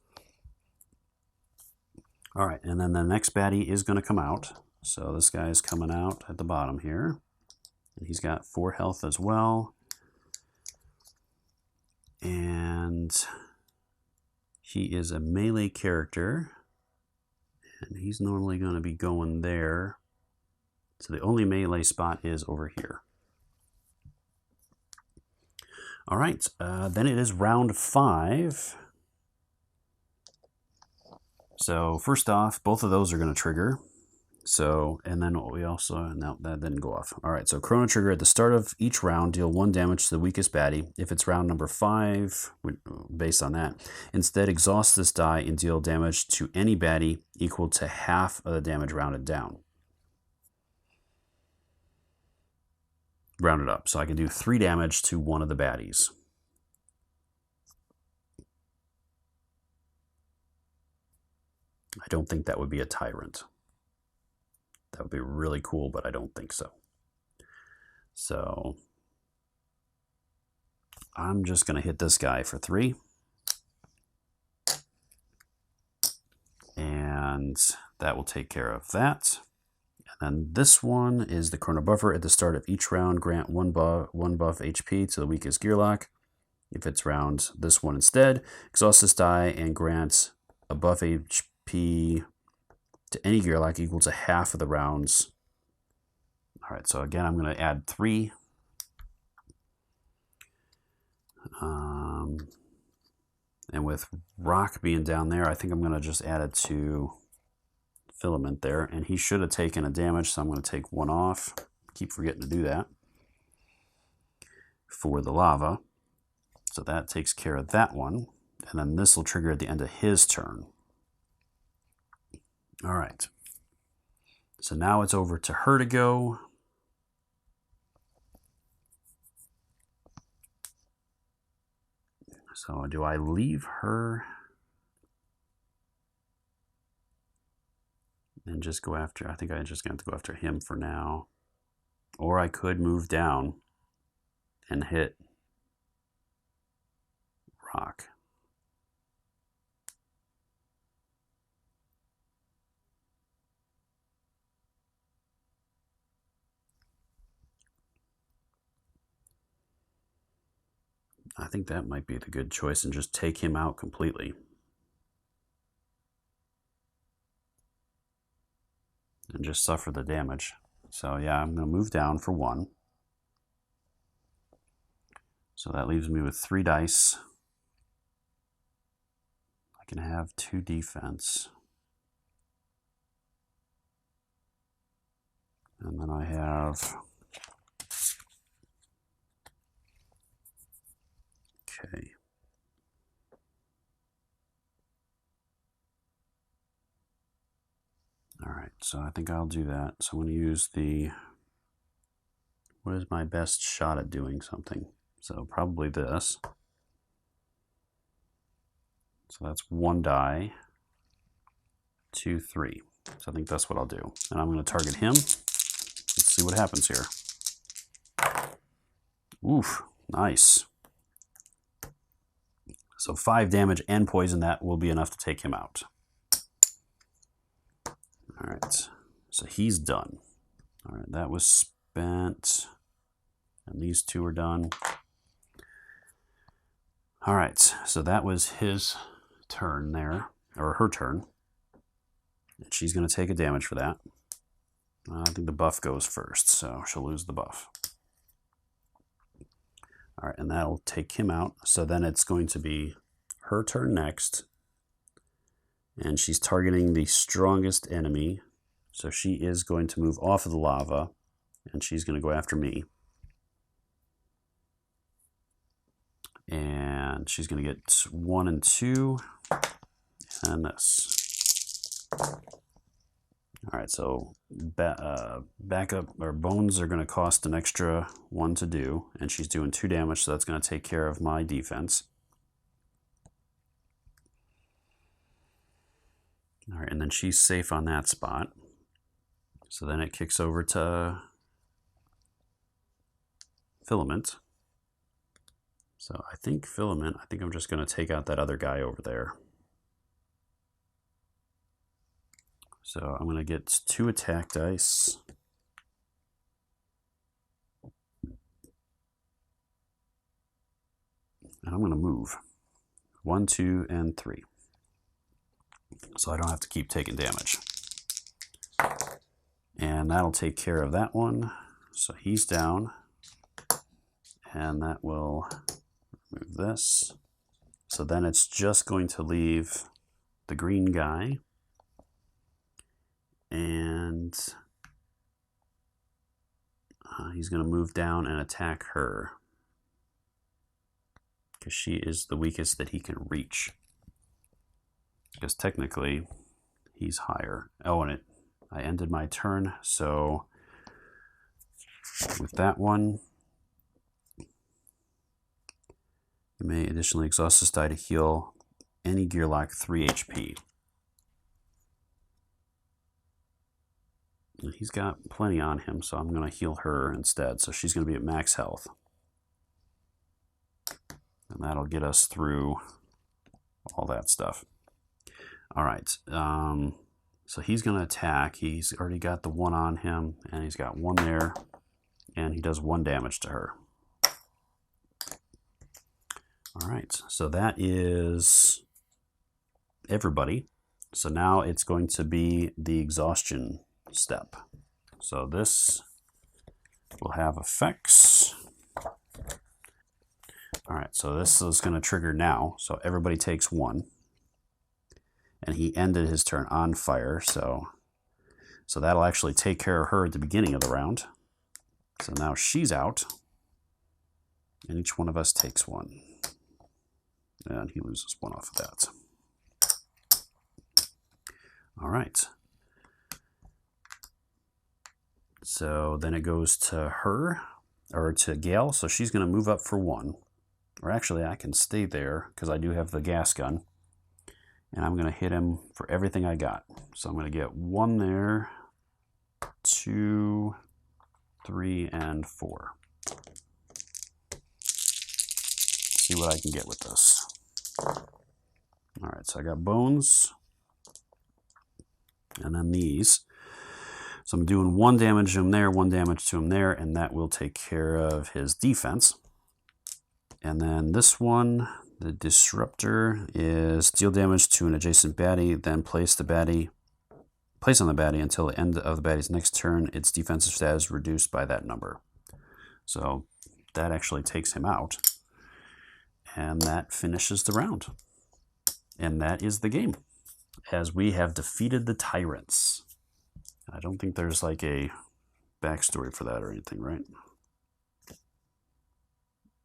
All right, and then the next baddie is going to come out. So this guy is coming out at the bottom here. And he's got 4 health as well. And he is a melee character. And he's normally going to be going there. So the only melee spot is over here. All right, then it is round 5. So first off, both of those are going to trigger. So, and then we also, no, that didn't go off. All right, so Chrono Trigger at the start of each round, deal 1 damage to the weakest baddie. If it's round number 5, based on that, instead exhaust this die and deal damage to any baddie equal to half of the damage rounded down. rounded up. So I can do 3 damage to one of the baddies. I don't think that would be a Tyrant. That would be really cool, but I don't think so. So I'm just going to hit this guy for 3. And that will take care of that. And then this one is the Chrono Buffer. At the start of each round, grant one buff HP to the weakest Gearlock. If it's round this one instead, exhaust this die and grant a buff HP to any Gearlock equal to half of the rounds. All right, so again, I'm going to add 3. And with Rock being down there, I think I'm going to just add it to Filament there. And he should have taken a damage, so I'm going to take 1 off. Keep forgetting to do that for the lava. So that takes care of that one. And then this will trigger at the end of his turn. All right. So now it's over to her to go. So do I leave her and just go after, I think I'm just going to have to go after him for now. Or I could move down and hit Rock. I think that might be the good choice and just take him out completely. And just suffer the damage. So yeah, I'm going to move down for 1. So that leaves me with 3 dice. I can have 2 defense. And then I have... Okay. All right, so I think I'll do that. So I'm going to use the... What is my best shot at doing something? So probably this. So that's 1 die, 2, 3. So I think that's what I'll do. And I'm going to target him. Let's see what happens here. Oof, nice. So 5 damage and poison, that will be enough to take him out. All right, so he's done. All right, that was spent. And these 2 are done. All right, so that was his turn there, or her turn. And she's going to take a damage for that. I think the buff goes first, so she'll lose the buff. All right, and that'll take him out. So then it's going to be her turn next. And she's targeting the strongest enemy. So she is going to move off of the lava. And she's going to go after me. And she's going to get 1 and 2. And this. All right, so backup or bones are going to cost an extra 1 to do, and she's doing 2 damage, so that's going to take care of my defense. All right, and then she's safe on that spot. So then it kicks over to Filament. So I think Filament, I think I'm just going to take out that other guy over there. So I'm going to get 2 attack dice. And I'm going to move 1, 2, and 3. So I don't have to keep taking damage. And that'll take care of that one. So he's down. And that will remove this. So then it's just going to leave the green guy. And he's going to move down and attack her. Because she is the weakest that he can reach. Because technically, he's higher. Oh, and I ended my turn, so with that one. You may additionally exhaust this die to heal any gear lock 3 HP. And he's got plenty on him, so I'm going to heal her instead. So she's going to be at max health. And that'll get us through all that stuff. All right. So he's going to attack. He's already got the 1 on him, and he's got 1 there. And he does 1 damage to her. All right. So that is everybody. So now it's going to be the exhaustion step. So this will have effects. All right, so this is going to trigger now. So everybody takes 1. And he ended his turn on fire. So that'll actually take care of her at the beginning of the round. So now she's out. And each one of us takes 1. And he loses 1 off of that. All right. So then it goes to her, or to Gale. So she's going to move up for 1. Or actually, I can stay there because I do have the gas gun. And I'm going to hit him for everything I got. So I'm going to get 1 there, 2, 3, and 4. See what I can get with this. All right, so I got bones. And then these. So I'm doing 1 damage to him there, 1 damage to him there, and that will take care of his defense. And then this one, the disruptor, is deal damage to an adjacent baddie, then place on the baddie until the end of the baddie's next turn. Its defensive status is reduced by that number. So that actually takes him out. And that finishes the round. And that is the game, as we have defeated the Tyrants. I don't think there's like a backstory for that or anything, right?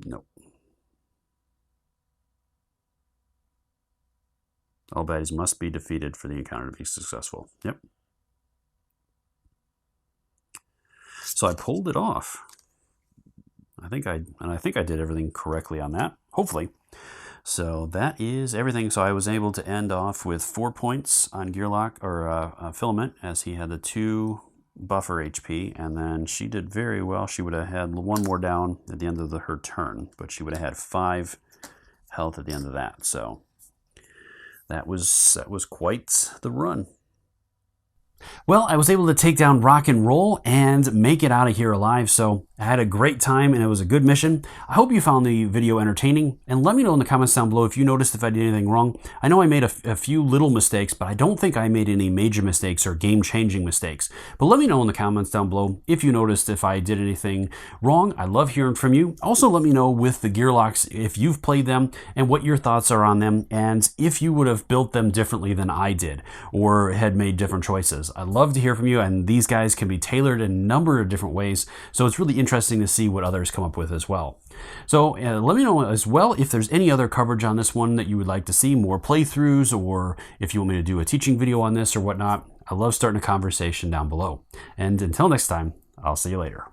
Nope. All baddies must be defeated for the encounter to be successful. Yep. So I pulled it off. I think I did everything correctly on that, hopefully. So that is everything. So I was able to end off with 4 points on Gearlock, or Filament, as he had the 2 buffer HP, and then she did very well. She would have had 1 more down at the end of her turn, but she would have had 5 health at the end of that. So that was quite the run. Well, I was able to take down Rock and Roll and make it out of here alive, so I had a great time and it was a good mission. I hope you found the video entertaining, and let me know in the comments down below if you noticed if I did anything wrong. I know I made a few little mistakes, but I don't think I made any major mistakes or game-changing mistakes. But let me know in the comments down below if you noticed if I did anything wrong. I love hearing from you. Also, let me know with the Gearlocks if you've played them and what your thoughts are on them, and if you would have built them differently than I did or had made different choices. I'd love to hear from you, and these guys can be tailored in a number of different ways, so it's really interesting to see what others come up with as well. So let me know as well if there's any other coverage on this one that you would like to see, more playthroughs, or if you want me to do a teaching video on this or whatnot. I love starting a conversation down below. And until next time, I'll see you later.